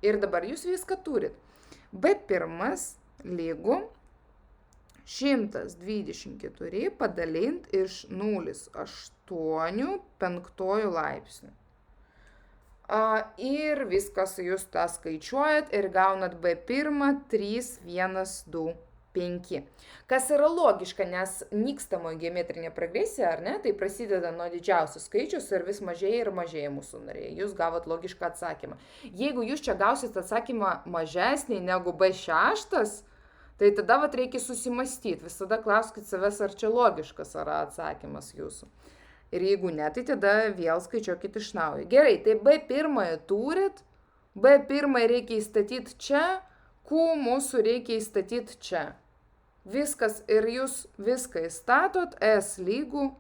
Ir dabar jūs viską turit. B1 lygų 124 padalint iš 0,8 5 laipsnių. Ir viskas jūs tą skaičiuojat ir gaunat B1 3,125. Kas yra logiška, nes nykstamoji geometrinė progresija, ar ne, tai prasideda nuo didžiausių skaičius ir vis mažėja ir mažėja mūsų nariai. Jūs gavot logišką atsakymą. Jeigu jūs čia gausit atsakymą mažesnį negu B6, tai tada reikia susimastyti. Visada klauskit savęs, ar čia logiškas yra atsakymas jūsų. Ir jeigu ne, tai tada vėl skaičiuokit iš naujo. Gerai, tai B1 turit, B1 reikia įstatyti čia, Q mūsų reikia įstatyti čia. Viskas ir jūs viską įstatot, S lygų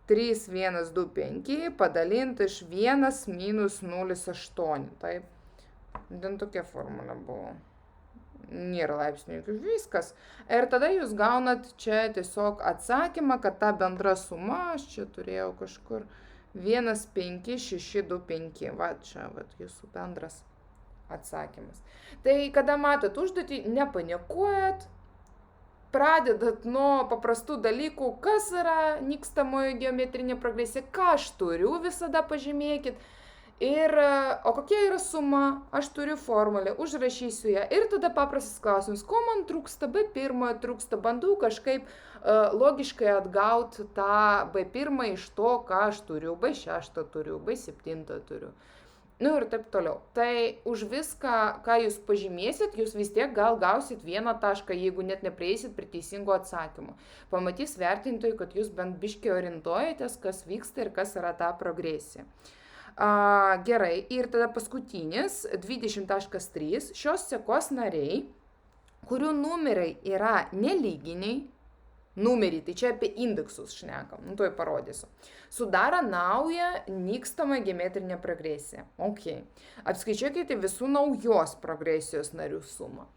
3, 1, 2, 5 padalinti iš 1 minus 0,8. Taip, ten tokia formulė buvo. Nėra laipsnių, viskas. Ir tada jūs gaunat čia tiesiog atsakymą, kad ta bendra suma, aš čia turėjau kažkur 1, 5, 6, 2, 5. Va čia, va, jūsų bendras atsakymas. Tai kada matot užduotį, nepanikuojat, pradedat nuo paprastų dalykų, kas yra nykstamoji geometrinė progresija, ką aš turiu, visada pažymėkit. Ir, o kokia yra suma, aš turiu formulę, užrašysiu ją. Ir tada paprastas klausimas, ko man trūksta, B1 trūksta, bandau kažkaip logiškai atgauti tą B1 iš to, ką aš turiu, B6 turiu, B7 turiu. Nu ir taip toliau. Tai už viską, ką jūs pažymėsit, jūs vis tiek gal gausit vieną tašką, jeigu net neprieisit prie teisingo atsakymo. Pamatys vertintojai, kad jūs bent biškiai orientuojatės, kas vyksta ir kas yra ta progresija. Gerai, ir tada paskutinis, 20.3, šios sekos nariai, kurių numeriai yra nelyginiai, numeriai, tai čia apie indeksus šnekam, tuoj parodysiu, sudaro naują nykstamą geometrinę progresiją. Ok, apskaičiuokite visų naujos progresijos narių sumą.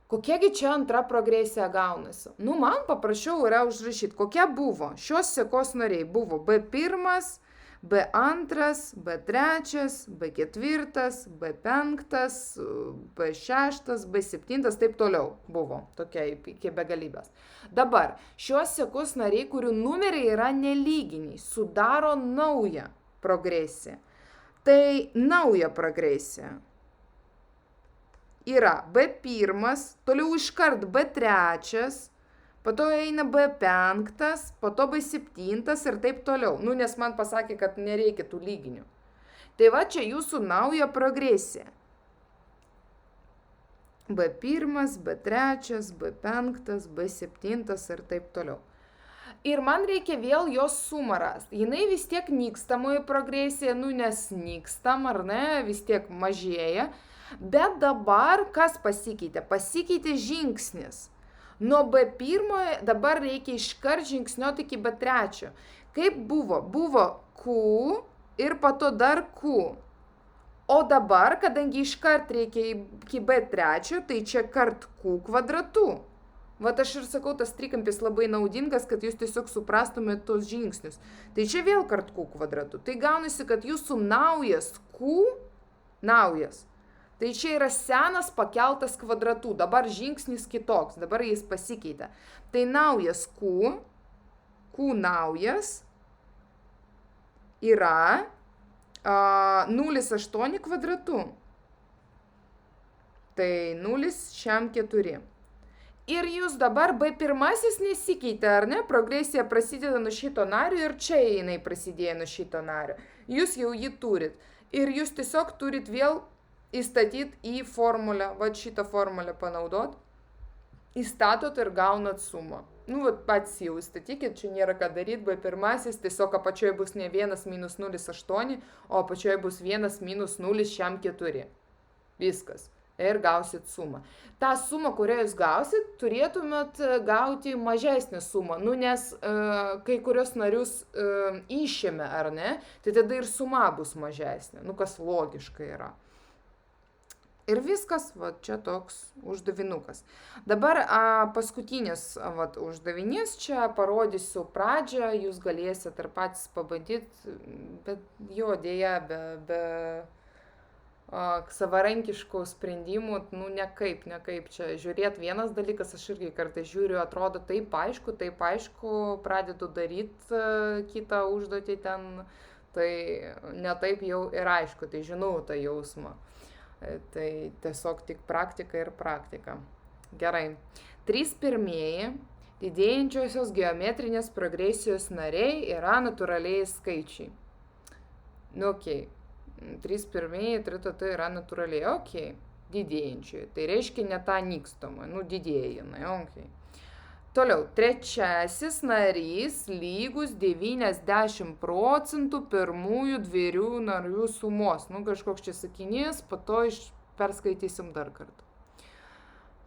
Kokiagi čia antra progresija gaunasi? Nu, man paprašiau yra užrašyti, kokia buvo. Šios sekos nariai buvo B1, B2, B3, B4, B5, B6, B7, taip toliau buvo, tokia iki begalybės. Dabar, šios sekos nariai, kurių numeriai yra nelyginiai, sudaro naują progresiją. Tai nauja progresija yra B1, toliau iškart B3, po to eina B5, po to B7 ir taip toliau. Nu, nes man pasakė, kad nereikia tų lyginių. Tai va čia jūsų nauja progresija. B1, B3, B5, B7 ir taip toliau. Ir man reikia vėl jos sumą rasti. Jinai vis tiek nykstamoji progresija, nu nes nykstam, ar ne, vis tiek mažėja. Bet dabar kas pasikeitė? Pasikeitė žingsnis. Nuo B1 dabar reikia iškart žingsniuoti iki B3. Kaip buvo? Buvo Q ir po to dar Q. O dabar, kadangi iškart reikia iki B3, tai čia kart Q kvadratu. Vat aš ir sakau, tas trikampis labai naudingas, kad jūs tiesiog suprastumėte tos žingsnius. Tai čia vėl kart Q kvadratu. Tai gaunasi, kad jūsų naujas Q, naujas. Tai čia yra senas pakeltas kvadratu, dabar žingsnis kitoks, dabar jis pasikeitė. Tai naujas Q naujas yra 0,8 kvadratu. Tai 0,4. Ir jūs dabar B1 nesikeitė, ar ne? Progresija prasideda nuo šito nario ir čia jinai prasidėjo nuo šito nario. Jūs jau jį turit. Ir jūs tiesiog turit vėl įstatyti į formulę, va šitą formulę panaudot, įstatot ir gaunat sumą. Nu, va pats jau įstatykit, čia nėra ką daryti, B1 tiesiog apačioje bus ne 1 minus 0,8, o apačioje bus 1 minus 0,4. Viskas. Ir gausit sumą. Ta suma, kurią jūs gausit, turėtumėt gauti mažesnę sumą, nu, nes kai kurios narius išėmė, ar ne, tai tada ir suma bus mažesnė, nu, kas logiškai yra. Ir viskas, va čia toks uždavinukas. Dabar paskutinis uždavinys, čia parodysiu pradžią, jūs galėsit ir patys pabandyti, bet jo dėja be savarankiškų sprendimų, nu nekaip čia žiūrėt vienas dalykas, aš irgi kartais žiūriu, atrodo taip aišku, pradedu daryti kitą užduotį ten, tai netaip jau ir aišku, tai žinau tą jausmą. Tai tiesiog tik praktika ir praktika. Gerai. 3 pirmieji didėjančiosios geometrinės progresijos nariai yra natūraliai skaičiai. Nu, okei. 3 pirmieji, tai yra natūraliai, okei. Didėjančiai. Tai reiškia ne tą nykstamą, nu didėja jinai, okei. Toliau, trečiasis narys lygus 90% pirmųjų dviejų narių sumos. Nu, kažkoks čia sakinys, po to perskaitysim dar kartą.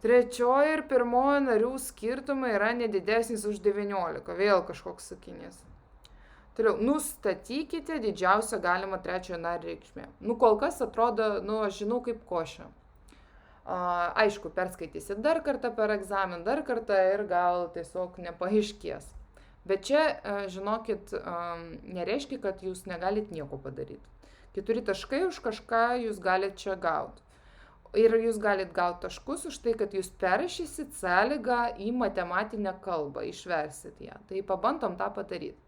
Trečioji ir pirmoji narių skirtumai yra nedidesnis už 19. Vėl kažkoks sakinys. Toliau, nustatykite didžiausią galimą trečiojo nario reikšmę. Nu, kol kas atrodo, aš žinau kaip košė. Aišku, perskaitysit dar kartą per egzaminą, dar kartą ir gal tiesiog nepaaiškės. Bet čia, žinokit, nereiškia, kad jūs negalit nieko padaryti. 4 taškai už kažką jūs galit čia gauti. Ir jūs galit gauti taškus už tai, kad jūs perrašysit sąlygą į matematinę kalbą, išversit ją. Tai pabandom tą padaryti.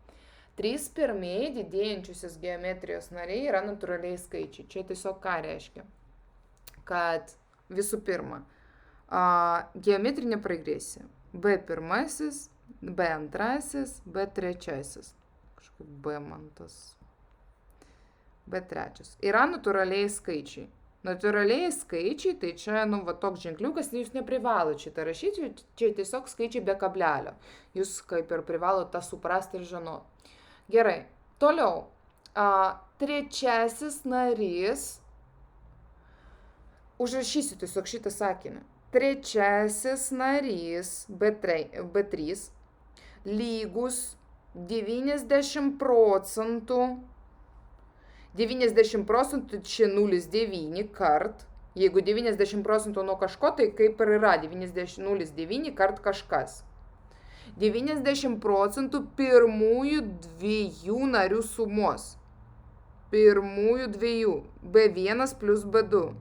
3 pirmieji didėjančiusios geometrijos nariai yra natūraliai skaičiai. Čia tiesiog ką reiškia? Kad visų pirma, geometrinė progresija. B1, B2, B3. Kažkaip B man tas. B3. Yra natūraliai skaičiai. Natūraliai skaičiai, tai čia, toks ženkliukas, jūs neprivalote šitą rašyti, čia tiesiog skaičiai be kablelio. Jūs kaip ir privalote tą suprasti ir žinoti. Gerai, toliau. Trečiasis narys. Užrašysiu tiesiog šitą sakinį. Trečiasis narys B3 lygus 90%. 90% čia 0,9 kart. Jeigu 90% nuo kažko, tai kaip ir yra 0,9 kart kažkas. 90% pirmųjų dviejų narių sumos. Pirmųjų dviejų. B1 plus B2.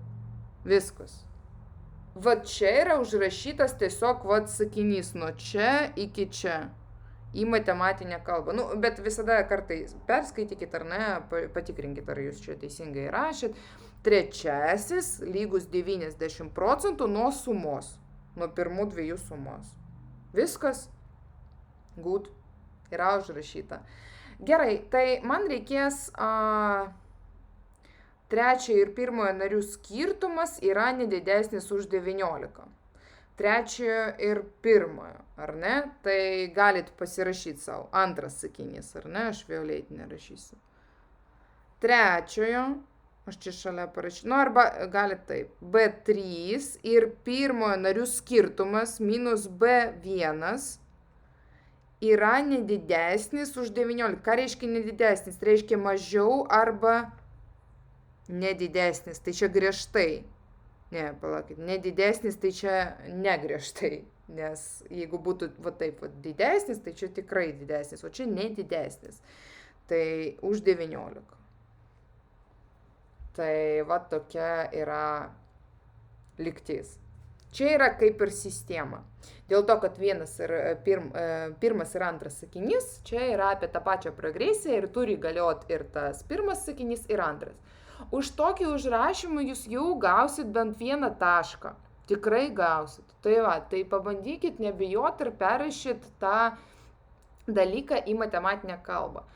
Viskas. Va čia yra užrašytas tiesiog sakinys nuo čia iki čia. Į matematinę kalbą. Bet visada kartais perskaitykit ar ne, patikrinkit, ar jūs čia teisingai rašėt. Trečiasis lygus 90% nuo sumos. Nuo pirmų dviejų sumos. Viskas. Good. Yra užrašyta. Gerai, tai man reikės... Trečiojo ir pirmojo narių skirtumas yra nedidesnis už 19. Trečiojo ir pirmojo, ar ne? Tai galit pasirašyti savo. Antras sakinys, ar ne? Aš violetinę rašysiu. Trečiojo, aš čia šalia parašysiu, arba galit taip. B3 ir pirmojo narių skirtumas minus B1 yra nedidesnis už 19. Ką reiškia nedidesnis? Reiškia mažiau arba nedidesnis, tai čia griežtai. Ne, palaukit, nedidesnis, tai čia negriežtai. Nes jeigu būtų taip didesnis, tai čia tikrai didesnis, o čia nedidesnis. Tai už 19. Tai tokia yra lygtis. Čia yra kaip ir sistema. Dėl to, kad pirmas ir antras sakinys, čia yra apie tą pačią progresiją ir turi galioti ir tas pirmas sakinys ir antras. Už tokį užrašymą jūs jau gausit bent vieną tašką. Tikrai gausit. Tai pabandykit nebijoti ir perrašyt tą dalyką į matematinę kalbą.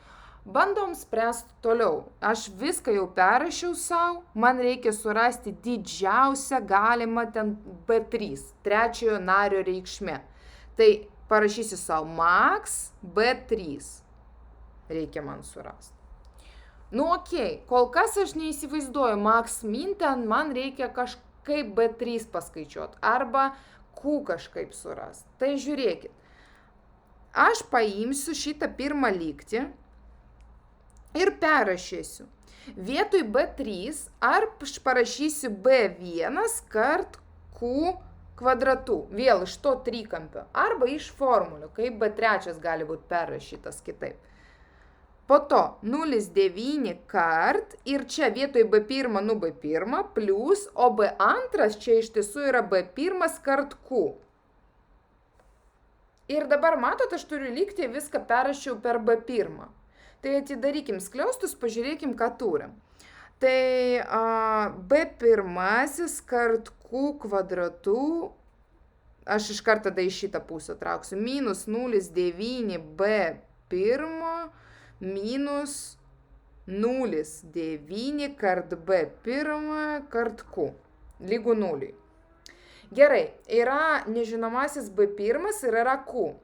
Bandom spręsti toliau. Aš viską jau perrašiau savo. Man reikia surasti didžiausią galimą ten B3, trečiojo nario reikšmė. Tai parašysiu savo max B3. Reikia man surasti. Kol kas aš neįsivaizduoju, max min ten man reikia kažkaip B3 paskaičiuoti arba Q kažkaip surasti. Tai žiūrėkit, aš paimsiu šitą pirmą lygtį ir perrašysiu. Vietoj B3 ar parašysiu B1 kart Q kvadratu, vėl iš to trikampio, arba iš formulių, kaip B3 gali būti perrašytas kitaip. Po to 0,9 kart ir čia vietoj B1, B1 plus, o B2 čia iš tiesų yra B1 kart Q. Ir dabar matot, aš turiu lygti viską perrašiau per B1. Tai atidarykim skliaustus, pažiūrėkim, ką turim. Tai B1 kart Q kvadratu, aš iš karto tada į šitą pusę trauksiu, minus 0,9 B1 minus 0,9 kart B1 kart Q lygu 0. Gerai, yra nežinomasis B1 ir yra Q.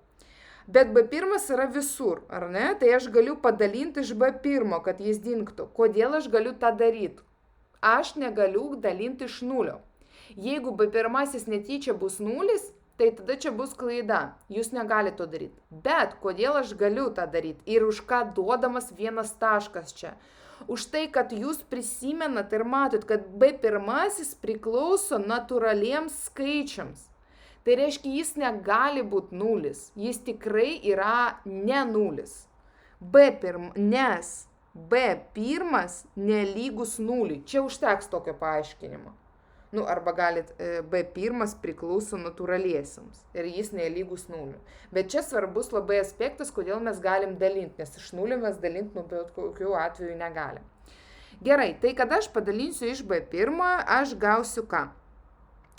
Bet B1 yra visur, ar ne? Tai aš galiu padalinti iš B1, kad jis dingtų. Kodėl aš galiu tą daryti? Aš negaliu dalinti iš nulio. Jeigu B1 netyčia bus nulis, tai tada čia bus klaida. Jūs negalite to daryti. Bet kodėl aš galiu tą daryti? Ir už ką duodamas vienas taškas čia? Už tai, kad jūs prisimenat ir matot, kad B1 priklauso natūraliems skaičiams. Tai reiškia, jis negali būti nulis. Jis tikrai yra ne nulis. Nes B1 nelygus nuliui. Čia užteks tokio paaiškinimo. Nu, arba galit B1 priklauso natūraliesiams ir jis nelygus nuliui. Bet čia svarbus labai aspektas, kodėl mes galim dalinti, nes iš nulio mes dalinti bet kokiu atveju negalim. Gerai, tai kada aš padalinsiu iš B1, aš gausiu ką?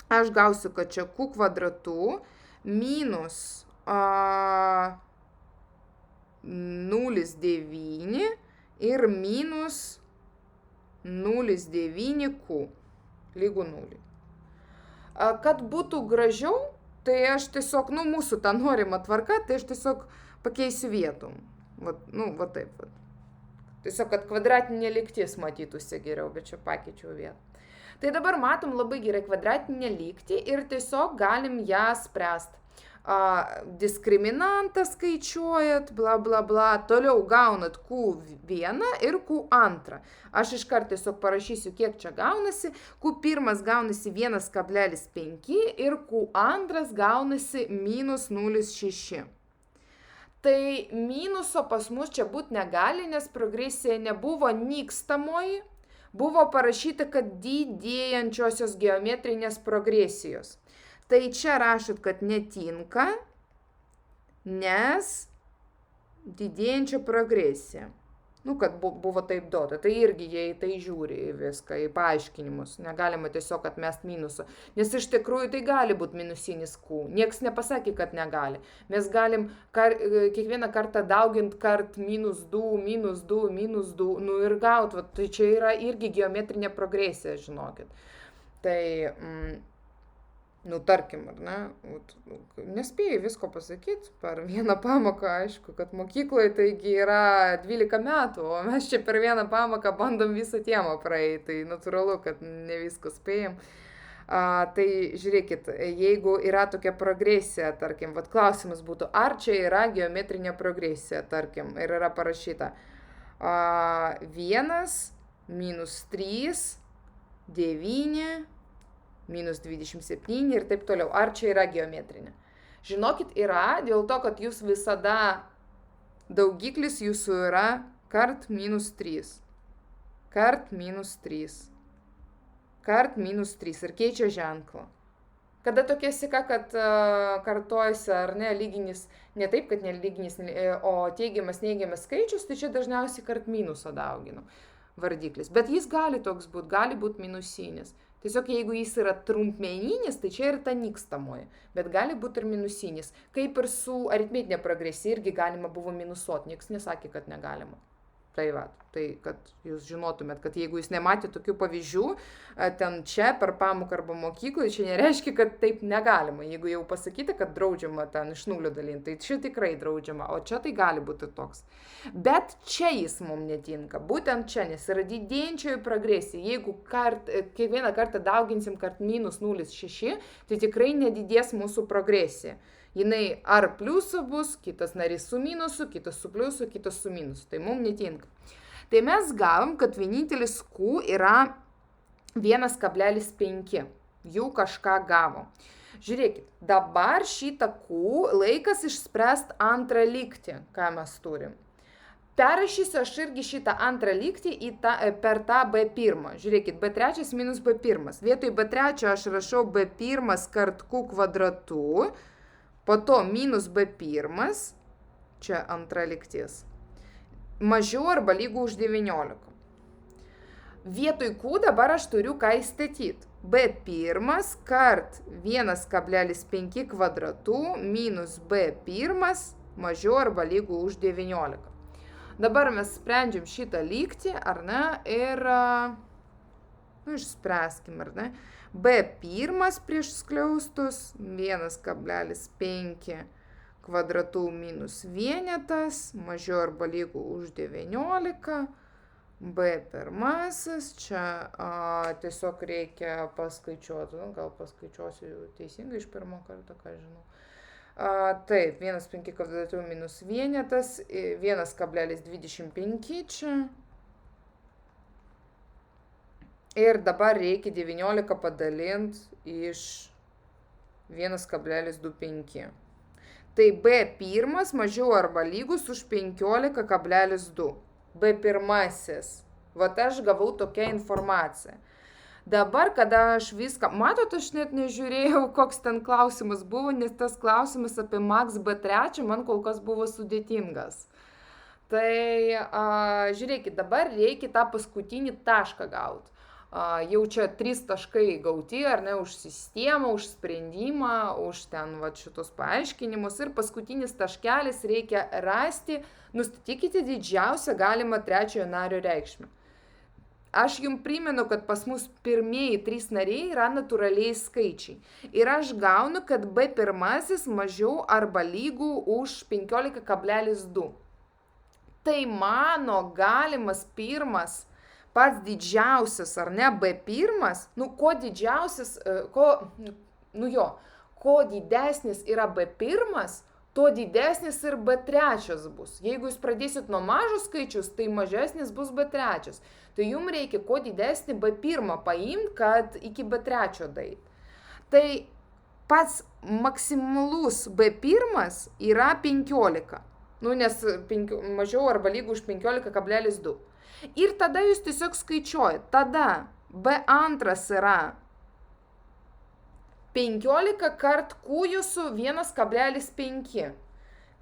Aš gausiu, kad čia Q kvadratu minus 0,9 ir minus 0,9Q. Lygu nuliui. Kad būtų gražiau, tai aš tiesiog, mūsų tą norimą tvarką, tai aš tiesiog pakeisiu vietom. Va taip. Va. Tiesiog, kad kvadratinė lygtis matytųsi geriau, bet čia pakeičiau vietą. Tai dabar matom labai gerai kvadratinę lygtį ir tiesiog galim ją spręsti. Diskriminantą skaičiuojat, bla bla bla, toliau gaunat Q1 ir Q2. Aš iškart tiesiog parašysiu, kiek čia gaunasi. Q1 gaunasi 1,5 ir Q2 gaunasi minus 0,6. Tai minuso pas mus čia būt negali, nes progresija nebuvo nykstamoji. Buvo parašyta, kad didėjančiosios geometrinės progresijos. Tai čia rašot, kad netinka, nes didėjančia progresija. Kad buvo taip duota. Tai irgi jie į tai žiūri į viską, į paaiškinimus. Negalima tiesiog atmest minusą. Nes iš tikrųjų tai gali būti minusinis Q. Niekas nepasakė, kad negali. Mes galim kiekvieną kartą dauginti kart -2, -2, -2. Ir gaut. Tai čia yra irgi geometrinė progresija, žinokit. Tai... tarkim, ar ne? Nespėjai visko pasakyti per vieną pamoką, aišku, kad mokykloje taigi yra 12 metų, o mes čia per vieną pamoką bandom visą temą praeiti, tai natūralu, kad ne viską spėjom. Tai žiūrėkit, jeigu yra tokia progresija, tarkim, klausimas būtų, ar čia yra geometrinė progresija, tarkim, ir yra parašyta 1, -3, 9, minus 27 ir taip toliau. Ar čia yra geometrinė? Žinokit, yra, dėl to, kad jūs visada daugiklis jūsų yra kart -3. Kart -3. Kart -3 ir keičia ženklą. Kada tokia seka, kad kartojasi ar ne lyginis, ne taip, kad ne lyginis, o teigiamas, neigiamas skaičius, tai čia dažniausiai kart minuso dauginu vardiklis. Bet jis gali toks būti, gali būti minusinis. Tiesiog jeigu jis yra trumpmeninis, tai čia ir ta nykstamoji, bet gali būti ir minusinis. Kaip ir su aritmetinė progresija irgi galima buvo minusuoti, niekas nesakė, kad negalima. Tai va, tai kad jūs žinotumėt, kad jeigu jūs nematėte tokių pavyzdžių, ten čia per pamoką arba mokykloje, čia nereiškia, kad taip negalima. Jeigu jau pasakyti, kad draudžiama ten iš nulio dalinti, tai čia tikrai draudžiama, o čia tai gali būti toks. Bet čia jis mums netinka, būtent čia, nes yra didėjančioji progresija. Jeigu kiekvieną kartą dauginsim kart -0,6, tai tikrai nedidės mūsų progresija. Jinai ar pliusu bus, kitas narys su minusu, kitas su pliusu, kitas su minusu. Tai mums netinka. Tai mes gavom, kad vienintelis Q yra 1,5. Jų kažką gavo. Žiūrėkit, dabar šitą Q laikas išspręst antrą lygtį, ką mes turim. Perrašysiu aš irgi šitą antrą lygtį per tą B1. Žiūrėkit, B3 minus B1. Vietoj B3 aš rašau B1 kart Q kvadratu. Po to minus B1, čia antra lygtis, mažiau arba lygų už 19. Vietoj Q dabar aš turiu ką įstatyti. B1 kart 1,5 kvadratu minus B1 mažiau arba lygų už 19. Dabar mes sprendžiam šitą lygtį, ar ne, ir išspręskim, ar ne. B1 prieš skliaustus 1,5 kvadratų minus vienetas mažiau arba lygu už 19. B1, čia tiesiog reikia paskaičiuoti, gal paskaičiuosiu teisingai iš pirmo karto, ką žinau. Taip, 1,5 kvadratų minus vienetas, 1,25 čia. Ir dabar reikia 19 padalinti iš 1,25. Tai B1 mažiau arba lygus už 15,2. B1. Vat aš gavau tokią informaciją. Dabar, kada aš viską, matot, aš net nežiūrėjau, koks ten klausimas buvo, nes tas klausimas apie max B3 man kol kas buvo sudėtingas. Tai žiūrėkit, dabar reikia tą paskutinį tašką gauti. Jau čia 3 taškai gauti, ar ne, už sistemą, už sprendimą, už ten va šitus paaiškinimus. Ir paskutinis taškelis reikia rasti, nustatykite didžiausią galimą trečiojo nario reikšmę. Aš jums primenu, kad pas mus pirmieji 3 nariai yra natūraliai skaičiai. Ir aš gaunu, kad B1 mažiau arba lygų už 15,2. Tai mano galimas pirmas pats didžiausias, ar ne, B1, kuo didžiausias, kuo didesnis yra B1, tuo didesnis ir B3 bus. Jeigu jūs pradėsit nuo mažo skaičius, tai mažesnis bus B3. Tai jums reikia kuo didesnį B1 paimti, kad iki B3 daeit. Tai pats maksimalus B1 yra 15. Nes mažiau arba lygu už 15,2. Ir tada jūs tiesiog skaičiuojat. Tada B2 yra 15 kart Q jūsų 1,5.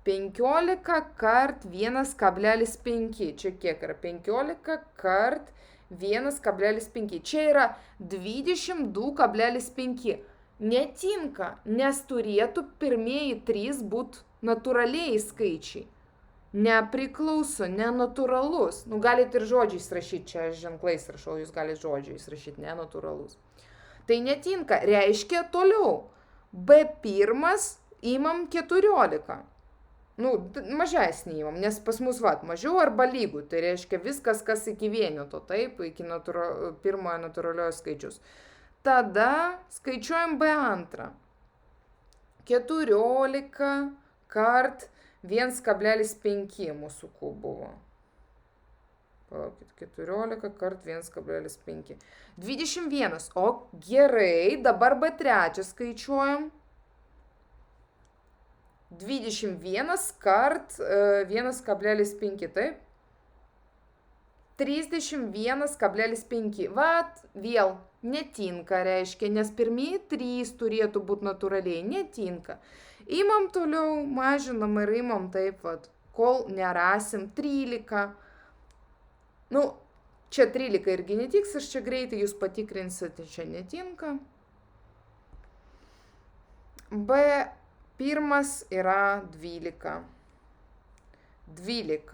15 kart 1,5. Čia kiek yra? 15 kart 1,5. Čia yra 22,5. Netinka, nes turėtų pirmieji 3 būti natūraliai skaičiai. Nepriklauso, nenatūralus. Galit ir žodžiais rašyti, čia ženklais rašau, jūs galite žodžiais rašyti, nenatūralus. Tai netinka, reiškia toliau. B1 imam 14. Mažesnį imam, nes pas mus mažiau arba lygų. Tai reiškia viskas, kas iki vieneto, taip, iki pirmojo natūraliojo skaičius. Tada skaičiuojam B2. 14 kart 1,5 mūsų Q buvo. Palaukit, 14 kart 1,5. 21. O gerai, dabar B3 skaičiuojam. 21 kart 1,5, taip? 31,5. Vat, vėl netinka, reiškia, nes pirmieji 3 turėtų būti natūraliai, netinka. Imam toliau, mažinam ir imam taip, kol nerasim 13. Čia 13 irgi netiks, aš čia greitai jūs patikrinsite, čia netinka. B1 yra 12. 12,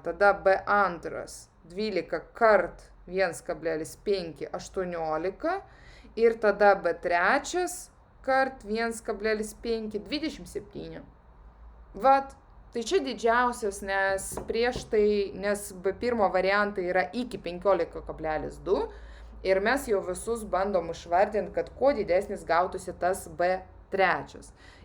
tada B2, 12 kart 1,5, 18 ir tada B3 kart 1,5, 27. Vat, tai čia didžiausias, nes prieš tai, nes B1 variantai yra iki 15,2 ir mes jau visus bandom išvardinti, kad kuo didesnis gautųsi tas B3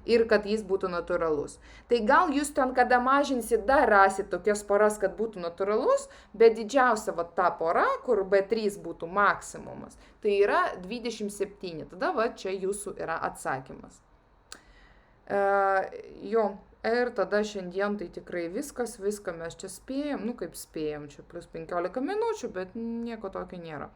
ir kad jis būtų natūralus. Tai gal jūs ten, kada mažinsit, dar rasit tokias poras, kad būtų natūralus, bet didžiausia ta pora, kur B3 būtų maksimumas, tai yra 27. Tada čia jūsų yra atsakymas. Ir tada šiandien tai tikrai viską mes čia spėjom, kaip spėjom, čia plus 15 minučių, bet nieko tokio nėra.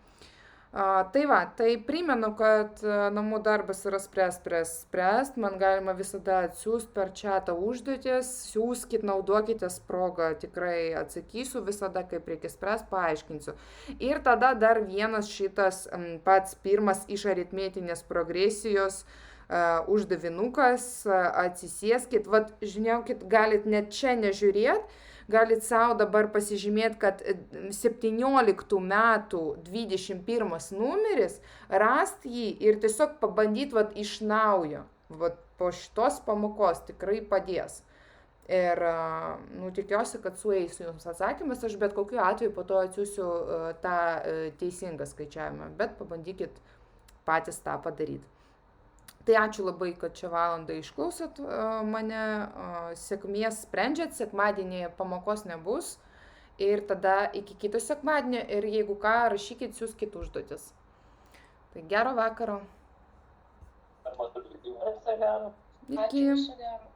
Tai primenu, kad namų darbas yra spręst, man galima visada atsiųsti per chatą užduotis, siūskit, naudokitės progą, tikrai atsakysiu visada, kaip reikia spręst, paaiškinsiu. Ir tada dar vienas šitas pats pirmas iš aritmetinės progresijos uždavinukas, atsisėskit, žiniaukit, galit net čia nežiūrėt, galit savo dabar pasižymėti, kad 17 metų 21 numeris, rast jį ir tiesiog pabandyti vat, iš naujo. Vat, po šitos pamokos tikrai padės. Ir tikiuosi, kad sueisiu jums atsakymas, aš bet kokiu atveju po to atsiųsiu tą teisingą skaičiavimą, bet pabandykit patys tą padaryti. Tai ačiū labai, kad čia valandą išklausot mane, sėkmės sprendžiat, sekmadienį pamokos nebus ir tada iki kito sekmadienio ir jeigu ką, rašykit, siųskit užduotis. Tai gero vakaro. Viso gero. Iki. Ačiū, viso gero.